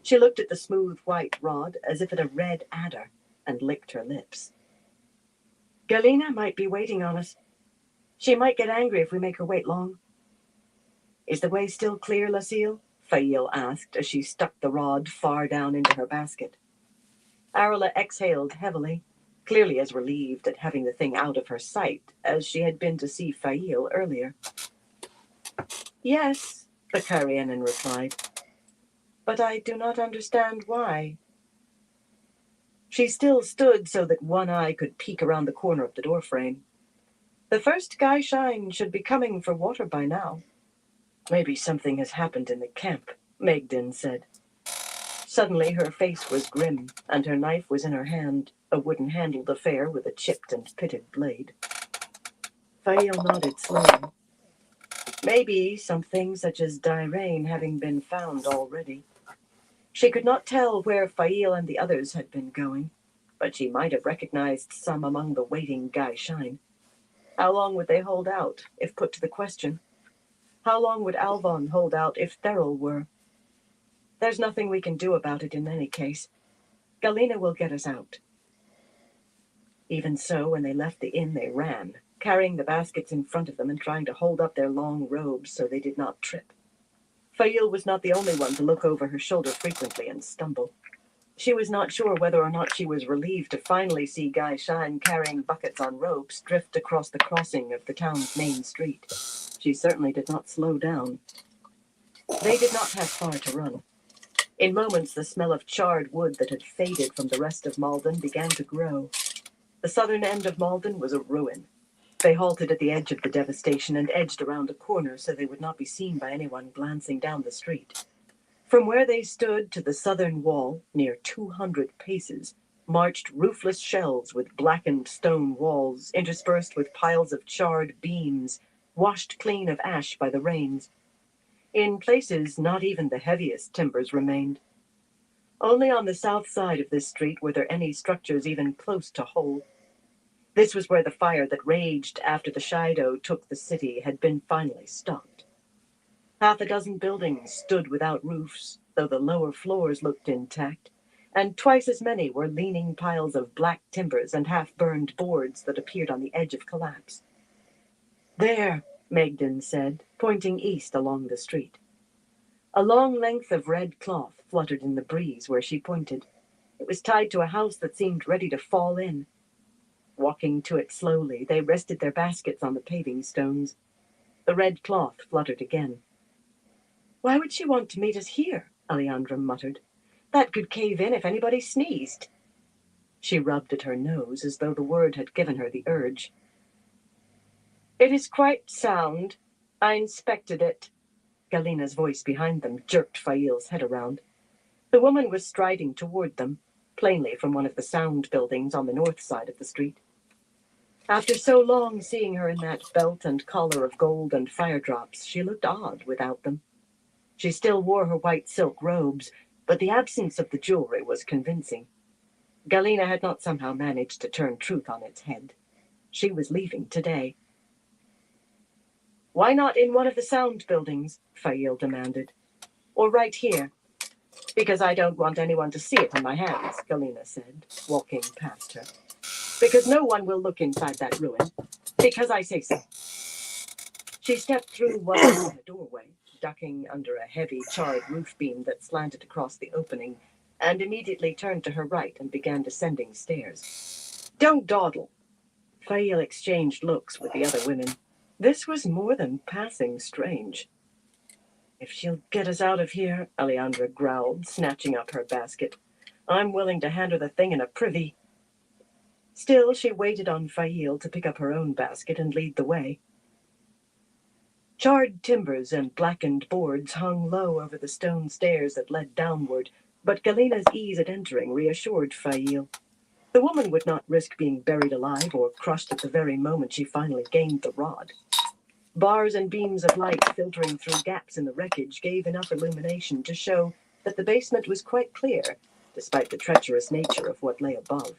She looked at the smooth white rod as if at a red adder and licked her lips. Galena might be waiting on us. She might get angry if we make her wait long. Is the way still clear, Lasille? Fail asked as she stuck the rod far down into her basket. Arla exhaled heavily, clearly as relieved at having the thing out of her sight as she had been to see Fail earlier. Yes, the Carianan replied, but I do not understand why. She still stood so that one eye could peek around the corner of the doorframe. The first Gaishine should be coming for water by now. Maybe something has happened in the camp, Megden said. Suddenly her face was grim, and her knife was in her hand, a wooden-handled affair with a chipped and pitted blade. Fael nodded slowly. Maybe something such as Dyrain having been found already. She could not tell where Fael and the others had been going, but she might have recognized some among the waiting Gaishine. How long would they hold out, if put to the question? How long would Alvon hold out if Therill were? There's nothing we can do about it in any case. Galena will get us out. Even so, when they left the inn, they ran, carrying the baskets in front of them and trying to hold up their long robes so they did not trip. Fail was not the only one to look over her shoulder frequently and stumble. She was not sure whether or not she was relieved to finally see Gaishine carrying buckets on ropes drift across the crossing of the town's main street. She certainly did not slow down. They did not have far to run. In moments, the smell of charred wood that had faded from the rest of Malden began to grow. The southern end of Malden was a ruin. They halted at the edge of the devastation and edged around a corner so they would not be seen by anyone glancing down the street. From where they stood to the southern wall, near 200 paces, marched roofless shells with blackened stone walls interspersed with piles of charred beams, washed clean of ash by the rains. In places, not even the heaviest timbers remained. Only on the south side of this street were there any structures even close to whole. This was where the fire that raged after the Shido took the city had been finally stopped. Half a dozen buildings stood without roofs, though the lower floors looked intact, and twice as many were leaning piles of black timbers and half-burned boards that appeared on the edge of collapse. There, Megden said, pointing east along the street. A long length of red cloth fluttered in the breeze where she pointed. It was tied to a house that seemed ready to fall in. Walking to it slowly, they rested their baskets on the paving stones. The red cloth fluttered again. Why would she want to meet us here? Alejandra muttered. That could cave in if anybody sneezed. She rubbed at her nose as though the word had given her the urge. It is quite sound. I inspected it. Galina's voice behind them jerked Fail's head around. The woman was striding toward them, plainly from one of the sound buildings on the north side of the street. After so long seeing her in that belt and collar of gold and fire drops, she looked odd without them. She still wore her white silk robes, but the absence of the jewelry was convincing. Galina had not somehow managed to turn truth on its head. She was leaving today. Why not in one of the sound buildings? Fail demanded. Or right here? Because I don't want anyone to see it on my hands, Galina said, walking past her. Because no one will look inside that ruin. Because I say so. She stepped through what was a doorway, ducking under a heavy, charred roof beam that slanted across the opening, and immediately turned to her right and began descending stairs. Don't dawdle. Fail exchanged looks with the other women. This was more than passing strange. If she'll get us out of here, Alejandra growled, snatching up her basket, I'm willing to hand her the thing in a privy. Still, she waited on Fail to pick up her own basket and lead the way. Charred timbers and blackened boards hung low over the stone stairs that led downward, but Galina's ease at entering reassured Fail. The woman would not risk being buried alive or crushed at the very moment she finally gained the rod. Bars and beams of light filtering through gaps in the wreckage gave enough illumination to show that the basement was quite clear, despite the treacherous nature of what lay above.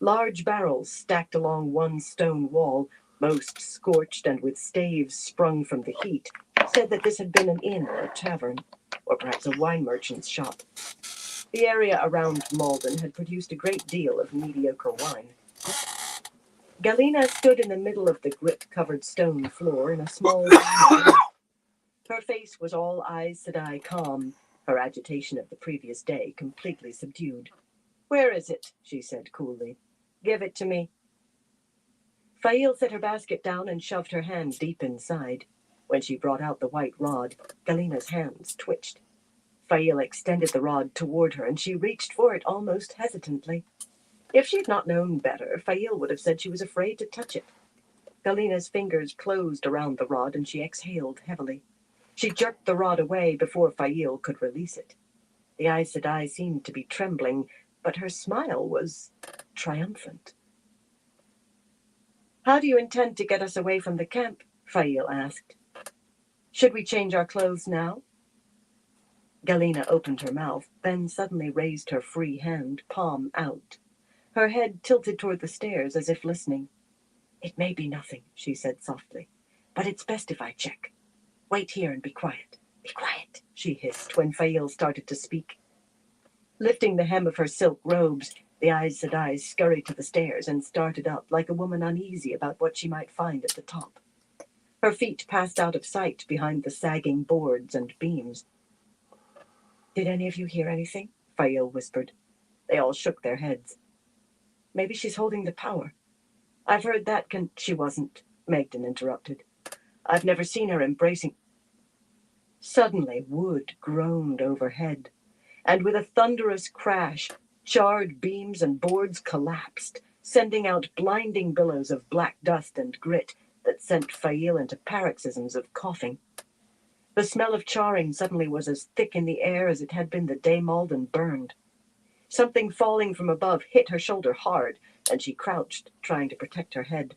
Large barrels stacked along one stone wall, most scorched and with staves sprung from the heat, said that this had been an inn or tavern, or perhaps a wine merchant's shop. The area around Malden had produced a great deal of mediocre wine. Galina stood in the middle of the grit-covered stone floor in a small room. Her face was all Aes Sedai calm, her agitation of the previous day completely subdued. Where is it? She said coolly. Give it to me. Fail set her basket down and shoved her hand deep inside. When she brought out the white rod, Galina's hands twitched. Fail extended the rod toward her, and she reached for it almost hesitantly. If she'd not known better, Fail would have said she was afraid to touch it. Galina's fingers closed around the rod, and she exhaled heavily. She jerked the rod away before Fail could release it. The Aes Sedai seemed to be trembling, but her smile was triumphant. How do you intend to get us away from the camp? Fail asked. Should we change our clothes now? Galina opened her mouth, then suddenly raised her free hand, palm out. Her head tilted toward the stairs as if listening. It may be nothing, she said softly, but it's best if I check. Wait here and be quiet. Be quiet, she hissed when Fail started to speak. Lifting the hem of her silk robes, the Aes Sedai scurried to the stairs and started up like a woman uneasy about what she might find at the top. Her feet passed out of sight behind the sagging boards and beams. Did any of you hear anything? Fail whispered. They all shook their heads. Maybe she's holding the power. I've heard that She wasn't, Magdan interrupted. I've never seen her embracing. Suddenly, wood groaned overhead, and with a thunderous crash, charred beams and boards collapsed, sending out blinding billows of black dust and grit that sent Fail into paroxysms of coughing. The smell of charring suddenly was as thick in the air as it had been the day Malden burned. Something falling from above hit her shoulder hard, and she crouched, trying to protect her head.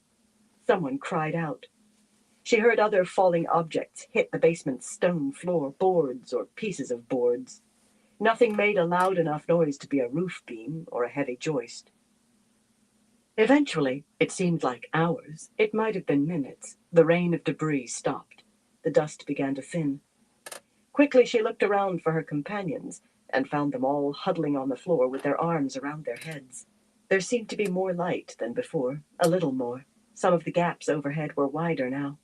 Someone cried out. She heard other falling objects hit the basement's stone floor, boards or pieces of boards. Nothing made a loud enough noise to be a roof beam or a heavy joist. Eventually, it seemed like hours, it might have been minutes, the rain of debris stopped. The dust began to thin. Quickly she looked around for her companions and found them all huddling on the floor with their arms around their heads. There seemed to be more light than before, a little more. Some of the gaps overhead were wider now.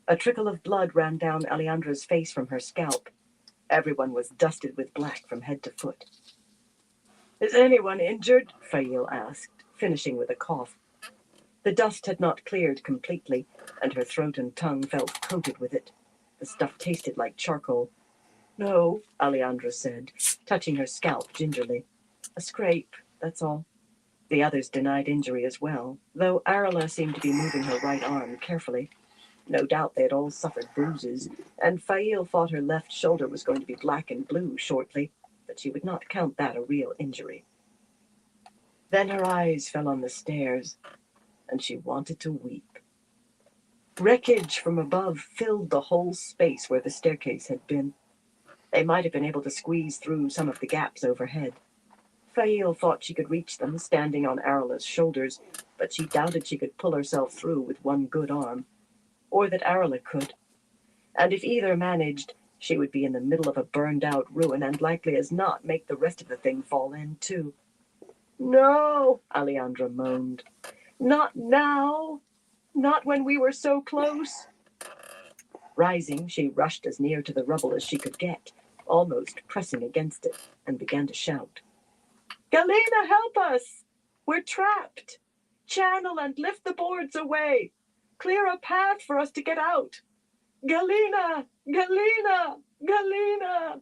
A trickle of blood ran down Alejandra's face from her scalp. Everyone was dusted with black from head to foot. Is anyone injured? Fail asked, finishing with a cough. The dust had not cleared completely, and her throat and tongue felt coated with it. The stuff tasted like charcoal. No, Alejandra said, touching her scalp gingerly. A scrape, that's all. The others denied injury as well, though Arla seemed to be moving her right arm carefully. No doubt they had all suffered bruises, and Fail thought her left shoulder was going to be black and blue shortly, but she would not count that a real injury. Then her eyes fell on the stairs, and she wanted to weep. Wreckage from above filled the whole space where the staircase had been. They might have been able to squeeze through some of the gaps overhead. Fail thought she could reach them, standing on Arla's shoulders, but she doubted she could pull herself through with one good arm, or that Arla could. And if either managed, she would be in the middle of a burned-out ruin and likely as not make the rest of the thing fall in, too. No, Alejandra moaned. Not now. Not when we were so close. Rising, she rushed as near to the rubble as she could get, almost pressing against it, and began to shout. Galena, help us! We're trapped! Channel and lift the boards away! Clear a path for us to get out! Galena! Galena! Galena!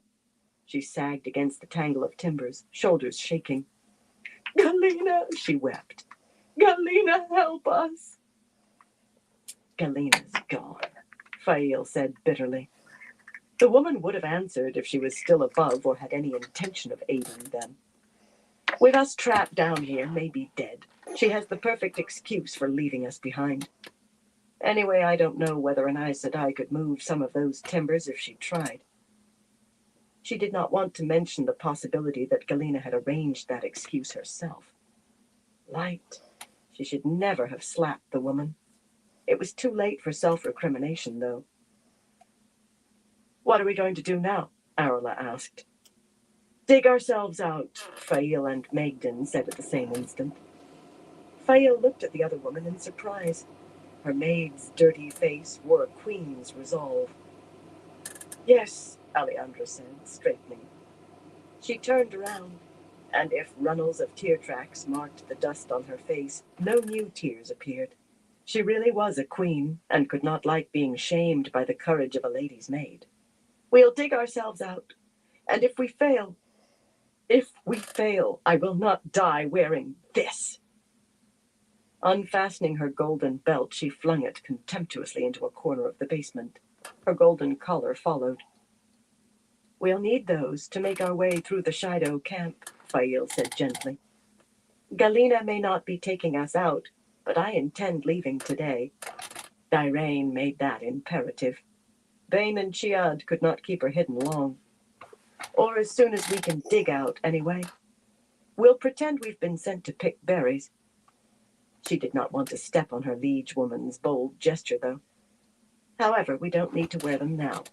She sagged against the tangle of timbers, shoulders shaking. Galena, she wept. Galena, help us! Galena's gone, Fail said bitterly. The woman would have answered if she was still above or had any intention of aiding them. With us trapped down here, maybe dead, she has the perfect excuse for leaving us behind. Anyway, I don't know whether an Aes Sedai could move some of those timbers if she tried. She did not want to mention the possibility that Galena had arranged that excuse herself. Light. She should never have slapped the woman. It was too late for self-recrimination, though. What are we going to do now? Arla asked. Dig ourselves out, Fail and Magdan said at the same instant. Fail looked at the other woman in surprise. Her maid's dirty face wore a queen's resolve. Yes, Alejandra said, straightening. She turned around, and if runnels of tear tracks marked the dust on her face, no new tears appeared. She really was a queen, and could not like being shamed by the courage of a lady's maid. We'll dig ourselves out, and if we fail, I will not die wearing this. Unfastening her golden belt, she flung it contemptuously into a corner of the basement. Her golden collar followed. We'll need those to make our way through the Shaido camp, Fail said gently. Galena may not be taking us out, but I intend leaving today. Diraine made that imperative. Bane and Chiad could not keep her hidden long. Or as soon as we can dig out, anyway. We'll pretend we've been sent to pick berries. She did not want to step on her liege woman's bold gesture, though. However, we don't need to wear them now.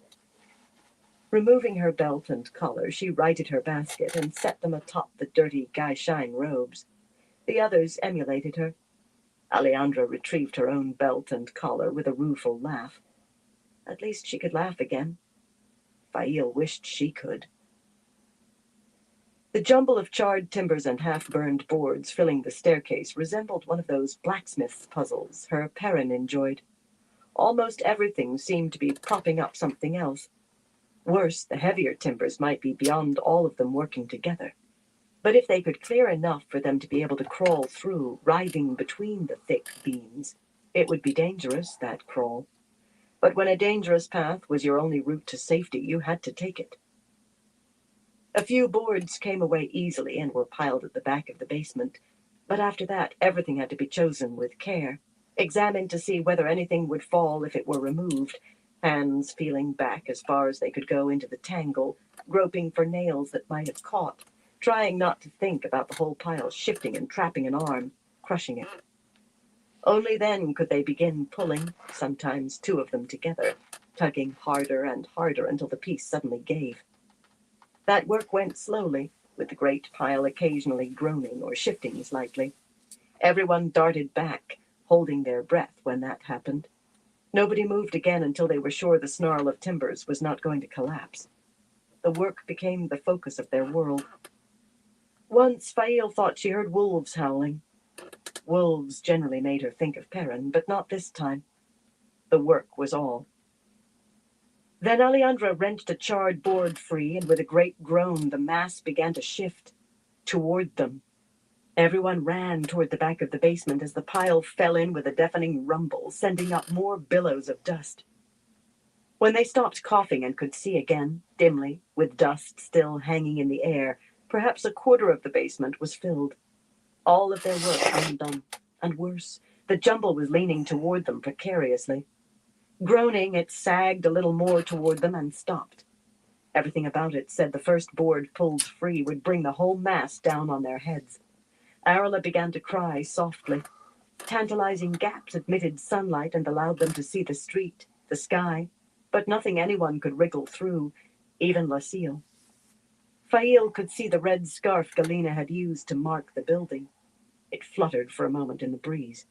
Removing her belt and collar, she righted her basket and set them atop the dirty Gaishain robes. The others emulated her. Alejandra retrieved her own belt and collar with a rueful laugh. At least she could laugh again. Fail wished she could. The jumble of charred timbers and half-burned boards filling the staircase resembled one of those blacksmith's puzzles her Perrin enjoyed. Almost everything seemed to be propping up something else. Worse, the heavier timbers might be beyond all of them working together. But if they could clear enough for them to be able to crawl through, writhing between the thick beams, it would be dangerous, that crawl. But when a dangerous path was your only route to safety, you had to take it. A few boards came away easily and were piled at the back of the basement, but after that, everything had to be chosen with care, examined to see whether anything would fall if it were removed, hands feeling back as far as they could go into the tangle, groping for nails that might have caught, trying not to think about the whole pile shifting and trapping an arm, crushing it. Only then could they begin pulling, sometimes two of them together, tugging harder and harder until the piece suddenly gave. That work went slowly, with the great pile occasionally groaning or shifting slightly. Everyone darted back, holding their breath when that happened. Nobody moved again until they were sure the snarl of timbers was not going to collapse. The work became the focus of their world. Once Fail thought she heard wolves howling. Wolves generally made her think of Perrin, but not this time. The work was all. Then Alejandra wrenched a charred board free, and with a great groan, the mass began to shift toward them. Everyone ran toward the back of the basement as the pile fell in with a deafening rumble, sending up more billows of dust. When they stopped coughing and could see again, dimly, with dust still hanging in the air, perhaps a quarter of the basement was filled. All of their work undone, and worse, the jumble was leaning toward them precariously. Groaning, it sagged a little more toward them and stopped. Everything about it said the first board pulled free would bring the whole mass down on their heads. Arla began to cry softly. Tantalizing gaps admitted sunlight and allowed them to see the street, the sky, but nothing anyone could wriggle through, even Lucille. Fail could see the red scarf Galena had used to mark the building. It fluttered for a moment in the breeze.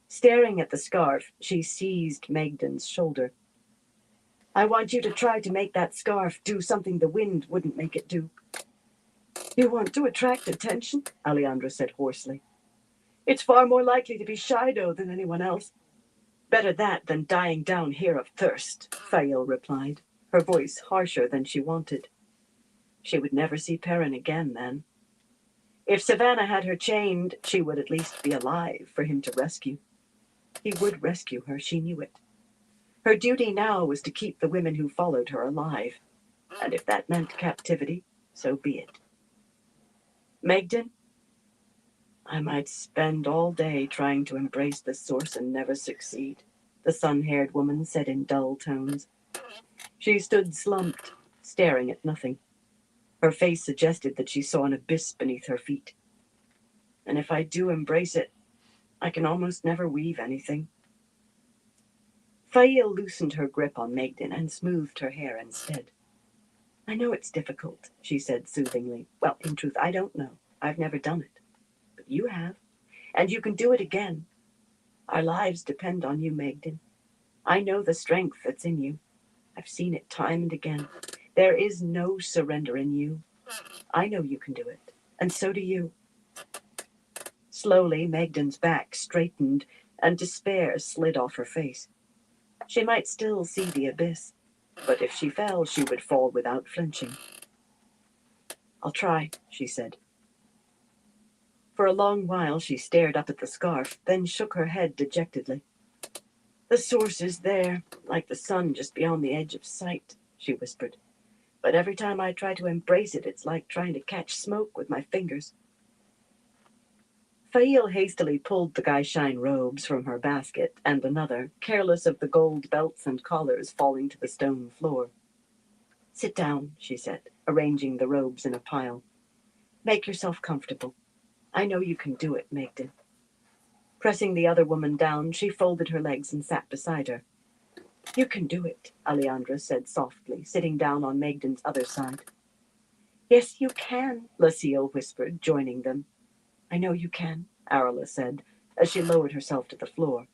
Staring at the scarf, she seized Magdan's shoulder. I want you to try to make that scarf do something the wind wouldn't make it do. You want to attract attention? Alejandra said hoarsely. It's far more likely to be Shido than anyone else. Better that than dying down here of thirst, Fail replied, her voice harsher than she wanted. She would never see Perrin again then. If Savannah had her chained, she would at least be alive for him to rescue. He would rescue her, she knew it. Her duty now was to keep the women who followed her alive, and if that meant captivity, so be it. Magdan? I might spend all day trying to embrace the source and never succeed, the sun-haired woman said in dull tones. She stood slumped, staring at nothing. Her face suggested that she saw an abyss beneath her feet. And if I do embrace it, I can almost never weave anything. Fail loosened her grip on Magdan and smoothed her hair instead. I know it's difficult, she said soothingly. Well, in truth, I don't know. I've never done it. But you have, and you can do it again. Our lives depend on you, Magdan. I know the strength that's in you. I've seen it time and again. There is no surrender in you. I know you can do it, and so do you. Slowly, Magdan's back straightened, and despair slid off her face. She might still see the abyss, but if she fell, she would fall without flinching. I'll try, she said. For a long while, she stared up at the scarf, then shook her head dejectedly. The source is there, like the sun just beyond the edge of sight, she whispered. But every time I try to embrace it, it's like trying to catch smoke with my fingers. Fail hastily pulled the Gaishine robes from her basket and another, careless of the gold belts and collars falling to the stone floor. Sit down, she said, arranging the robes in a pile. Make yourself comfortable. I know you can do it, Magdan. Pressing the other woman down, she folded her legs and sat beside her. You can do it, Alejandra said softly, sitting down on Magdan's other side. Yes, you can, Lucille whispered, joining them. I know you can, Arla said, as she lowered herself to the floor.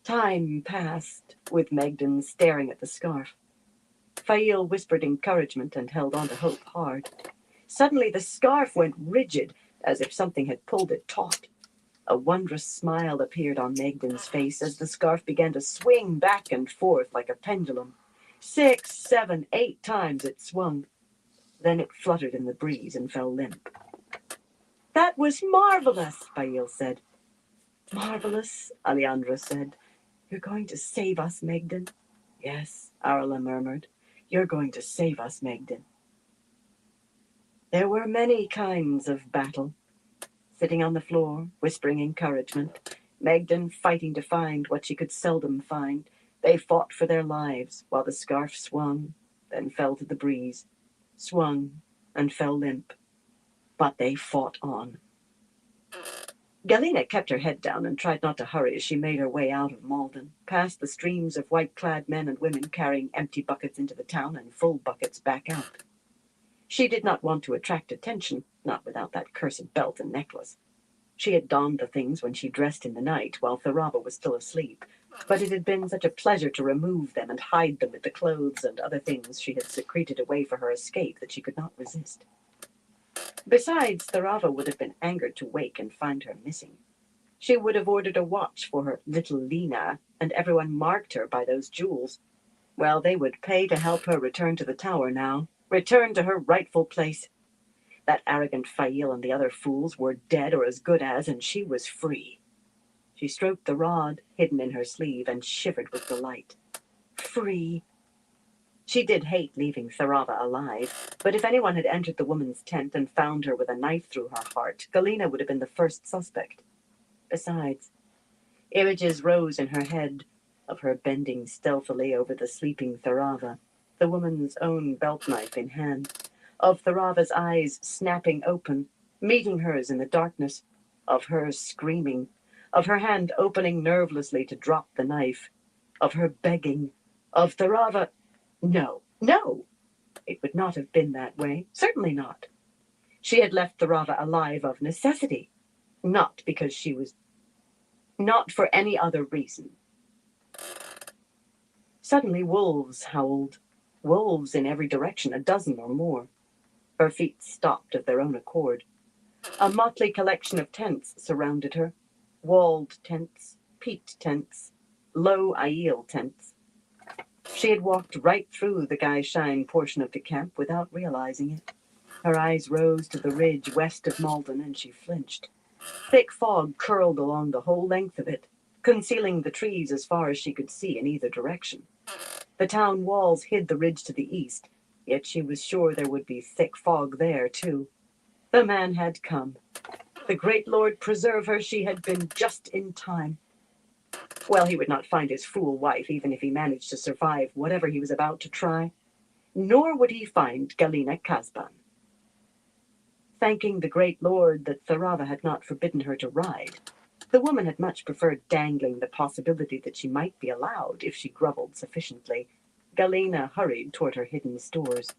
Time passed, with Magdan staring at the scarf. Fail whispered encouragement and held on to hope hard. Suddenly the scarf went rigid, as if something had pulled it taut. A wondrous smile appeared on Magdan's face as the scarf began to swing back and forth like a pendulum. 6, 7, 8 times it swung. Then it fluttered in the breeze and fell limp. That was marvelous, Fail said. Marvelous, Alejandra said. You're going to save us, Magdan. Yes, Arla murmured. You're going to save us, Magdan. There were many kinds of battle. Sitting on the floor, whispering encouragement, Magdan fighting to find what she could seldom find, they fought for their lives while the scarf swung, then fell to the breeze, swung, and fell limp. But they fought on. Galena kept her head down and tried not to hurry as she made her way out of Malden, past the streams of white-clad men and women carrying empty buckets into the town and full buckets back out. She did not want to attract attention, not without that cursed belt and necklace. She had donned the things when she dressed in the night while Thurava was still asleep, but it had been such a pleasure to remove them and hide them with the clothes and other things she had secreted away for her escape that she could not resist. Besides, Thurava would have been angered to wake and find her missing. She would have ordered a watch for her little Lena, and everyone marked her by those jewels. Well, they would pay to help her return to the tower now, return to her rightful place. That arrogant Fail and the other fools were dead or as good as, and she was free. She stroked the rod hidden in her sleeve and shivered with delight. Free. She did hate leaving Tharava alive, but if anyone had entered the woman's tent and found her with a knife through her heart, Galena would have been the first suspect. Besides, images rose in her head of her bending stealthily over the sleeping Tharava, the woman's own belt knife in hand, of Tharava's eyes snapping open, meeting hers in the darkness, of her screaming, of her hand opening nervelessly to drop the knife, of her begging, of Tharava. No, no! It would not have been that way. Certainly not. She had left Tharava alive of necessity, not because she was... not for any other reason. Suddenly wolves howled. Wolves in every direction, a dozen or more. Her feet stopped of their own accord. A motley collection of tents surrounded her. Walled tents, peaked tents, low Aiel tents. She had walked right through the Gaishain portion of the camp without realizing it. Her eyes rose to the ridge west of Malden, and she flinched. Thick fog curled along the whole length of it, concealing the trees as far as she could see in either direction. The town walls hid the ridge to the east, yet she was sure there would be thick fog there, too. The man had come. The great Lord preserve her, she had been just in time. Well, he would not find his fool wife, even if he managed to survive whatever he was about to try. Nor would he find Galena Kasban. Thanking the great Lord that Tharava had not forbidden her to ride, the woman had much preferred dangling the possibility that she might be allowed if she grovelled sufficiently. Galena hurried toward her hidden stores.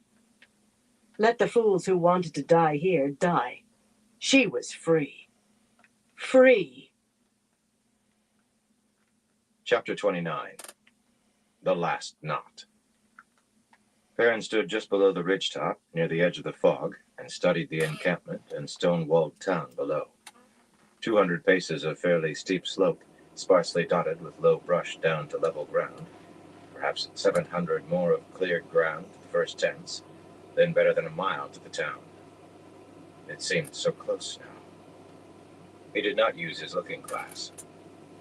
Let the fools who wanted to die here die. She was free. Free. Chapter 29. The Last Knot. Perrin stood just below the ridgetop, near the edge of the fog, and studied the encampment and stone-walled town below. 200 paces of fairly steep slope, sparsely dotted with low brush down to level ground. Perhaps 700 more of cleared ground to the first tents, then better than a mile to the town. It seemed so close now. He did not use his looking glass.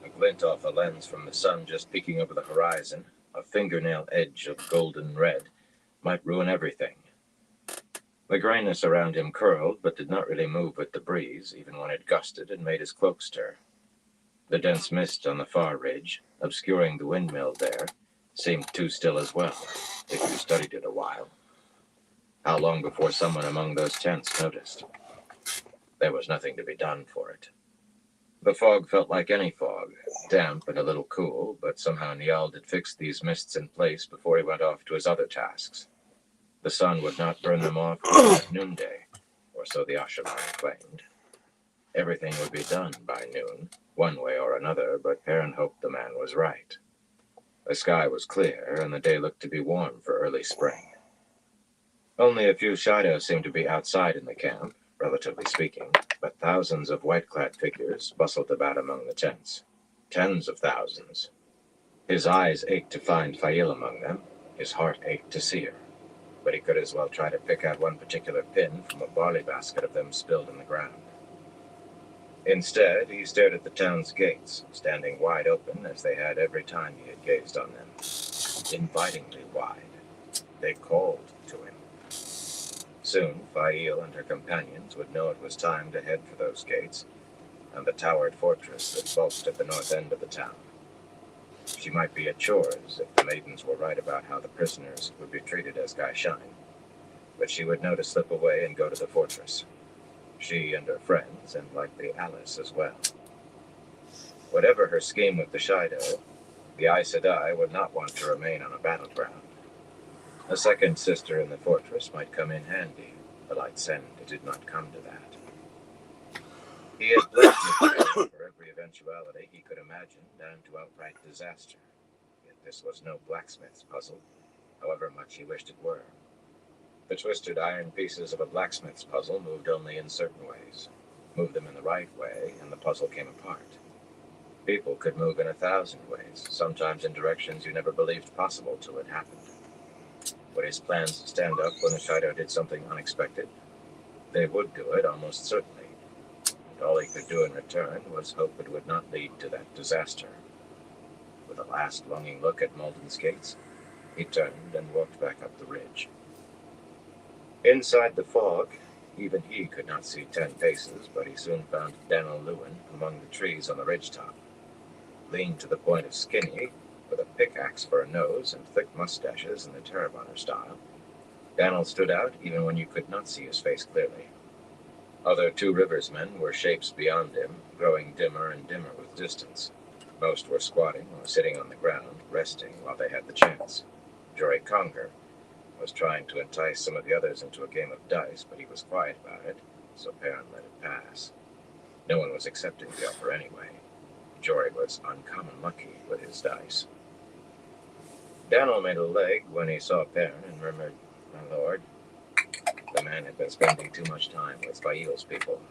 A glint off the lens from the sun just peeking over the horizon, a fingernail edge of golden red, might ruin everything. The grayness around him curled, but did not really move with the breeze, even when it gusted and made his cloak stir. The dense mist on the far ridge, obscuring the windmill there, seemed too still as well, if you studied it a while. How long before someone among those tents noticed? There was nothing to be done for it. The fog felt like any fog, damp and a little cool, but somehow Niall had fixed these mists in place before he went off to his other tasks. The sun would not burn them off at noonday, or so the Ashaman claimed. Everything would be done by noon, one way or another, but Perrin hoped the man was right. The sky was clear, and the day looked to be warm for early spring. Only a few Shaido seemed to be outside in the camp, relatively speaking, but thousands of white-clad figures bustled about among the tents. Tens of thousands. His eyes ached to find Fail among them. His heart ached to see her. But he could as well try to pick out one particular pin from a barley basket of them spilled in the ground. Instead, he stared at the town's gates, standing wide open as they had every time he had gazed on them. Invitingly wide. They called to him. Soon, Fail and her companions would know it was time to head for those gates, and the towered fortress that bulked at the north end of the town. She might be at Chores if the maidens were right about how the prisoners would be treated as Gaishain, but she would know to slip away and go to the fortress. She and her friends, and likely Alice as well. Whatever her scheme with the Shaido, the Aes Sedai would not want to remain on a battleground. A second sister in the fortress might come in handy, but I'd send it did not come to that. He had blessed Mr. for every eventuality he could imagine, down to outright disaster. Yet this was no blacksmith's puzzle, however much he wished it were. The twisted iron pieces of a blacksmith's puzzle moved only in certain ways. Move them in the right way, and the puzzle came apart. People could move in 1,000 ways, sometimes in directions you never believed possible till it happened. Would his plans stand up when the Shido did something unexpected? They would do it, almost certainly. And all he could do in return was hope it would not lead to that disaster. With a last longing look at Malden's gates, he turned and walked back up the ridge. Inside the fog, even he could not see 10 paces, but he soon found Dan'l Lewin among the trees on the ridgetop. Lean to the point of skinny, with a pickaxe for a nose and thick mustaches in the Tarabonner style, Dan'l stood out even when you could not see his face clearly. Other Two Rivers men were shapes beyond him, growing dimmer and dimmer with distance. Most were squatting or sitting on the ground, resting while they had the chance. Jory Conger was trying to entice some of the others into a game of dice, but he was quiet about it, so Perrin let it pass. No one was accepting the offer anyway. Jory was uncommon lucky with his dice. Dan'l made a leg when he saw Perrin and murmured, "My lord." The man had been spending too much time with Fail's people.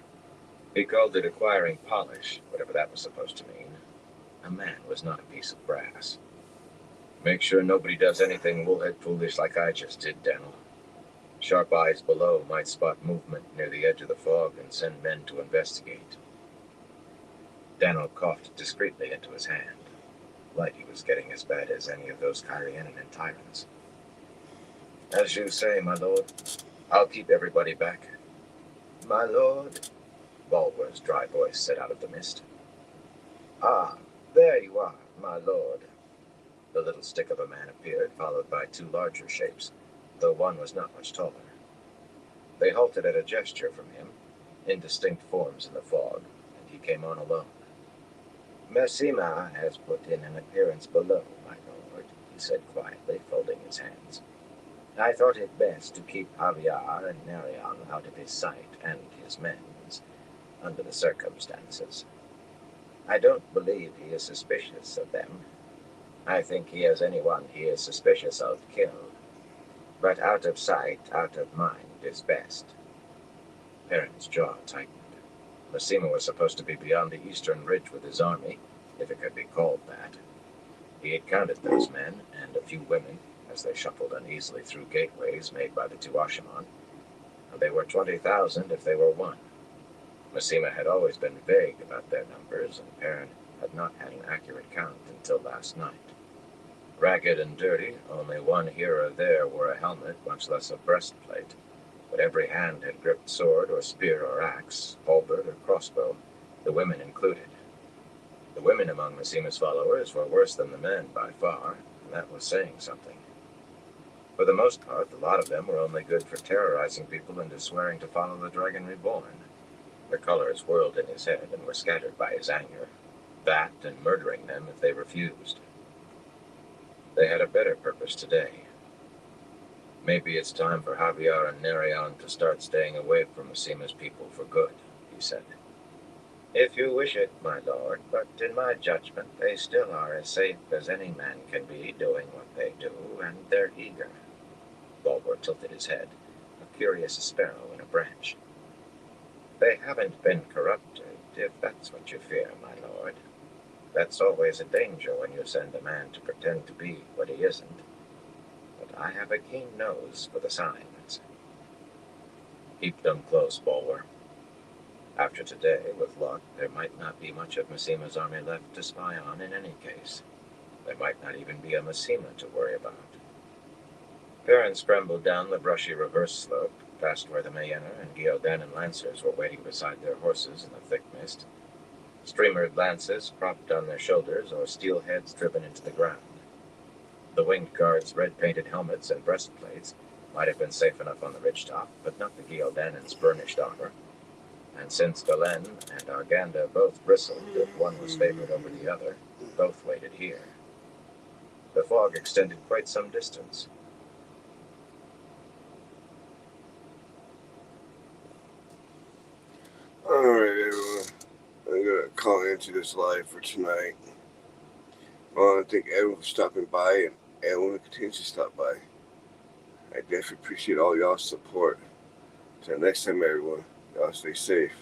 He called it acquiring polish, whatever that was supposed to mean. A man was not a piece of brass. "Make sure nobody does anything woolhead foolish like I just did, Dan'l. Sharp eyes below might spot movement near the edge of the fog and send men to investigate." Dan'l coughed discreetly into his hand. Light he was getting as bad as any of those Kyrianan tyrants. "As you say, my lord. I'll keep everybody back." "My lord," Bulwer's dry voice said out of the mist. "Ah, there you are, my lord." The little stick of a man appeared, followed by 2 larger shapes, though one was not much taller. They halted at a gesture from him, indistinct forms in the fog, and he came on alone. "Masema has put in an appearance below, my lord," he said quietly, folding his hands. "I thought it best to keep Javier and Nerion out of his sight and his men's, under the circumstances. I don't believe he is suspicious of them. I think he has anyone he is suspicious of killed. But out of sight, out of mind is best." Perrin's jaw tightened. Masema was supposed to be beyond the eastern ridge with his army, if it could be called that. He had counted those men, and a few women, as they shuffled uneasily through gateways made by the Tuashaman, and they were 20,000 if they were one. Masema had always been vague about their numbers, and Perrin had not had an accurate count until last night. Ragged and dirty, only one here or there wore a helmet, much less a breastplate, but every hand had gripped sword or spear or axe, halberd or crossbow, the women included. The women among Masema's followers were worse than the men by far, and that was saying something. For the most part, a lot of them were only good for terrorizing people into swearing to follow the Dragon Reborn. The colors whirled in his head and were scattered by his anger. That and murdering them if they refused. They had a better purpose today. "Maybe it's time for Javier and Nerion to start staying away from Masema's people for good," he said. "If you wish it, my lord, but in my judgment they still are as safe as any man can be doing what they do, and they're eager." Bulwer tilted his head, a curious sparrow in a branch. "They haven't been corrupted, if that's what you fear, my lord. That's always a danger when you send a man to pretend to be what he isn't. But I have a keen nose for the signs." "Keep them close, Bulwer. After today, with luck, there might not be much of Masema's army left to spy on in any case. There might not even be a Masema to worry about." Perrin scrambled down the brushy reverse slope, past where the Mayenna and Giodanan lancers were waiting beside their horses in the thick mist. Streamered lances propped on their shoulders or steel heads driven into the ground. The winged guards' red-painted helmets and breastplates might have been safe enough on the ridgetop, but not the Giodanan's burnished armor. And since Galen and Arganda both bristled if one was favored over the other, both waited here. The fog extended quite some distance. Alright, everyone. I'm gonna call into this live for tonight. I want to thank everyone for stopping by and everyone who continues to stop by. I definitely appreciate all y'all's support. Until next time, everyone, y'all stay safe.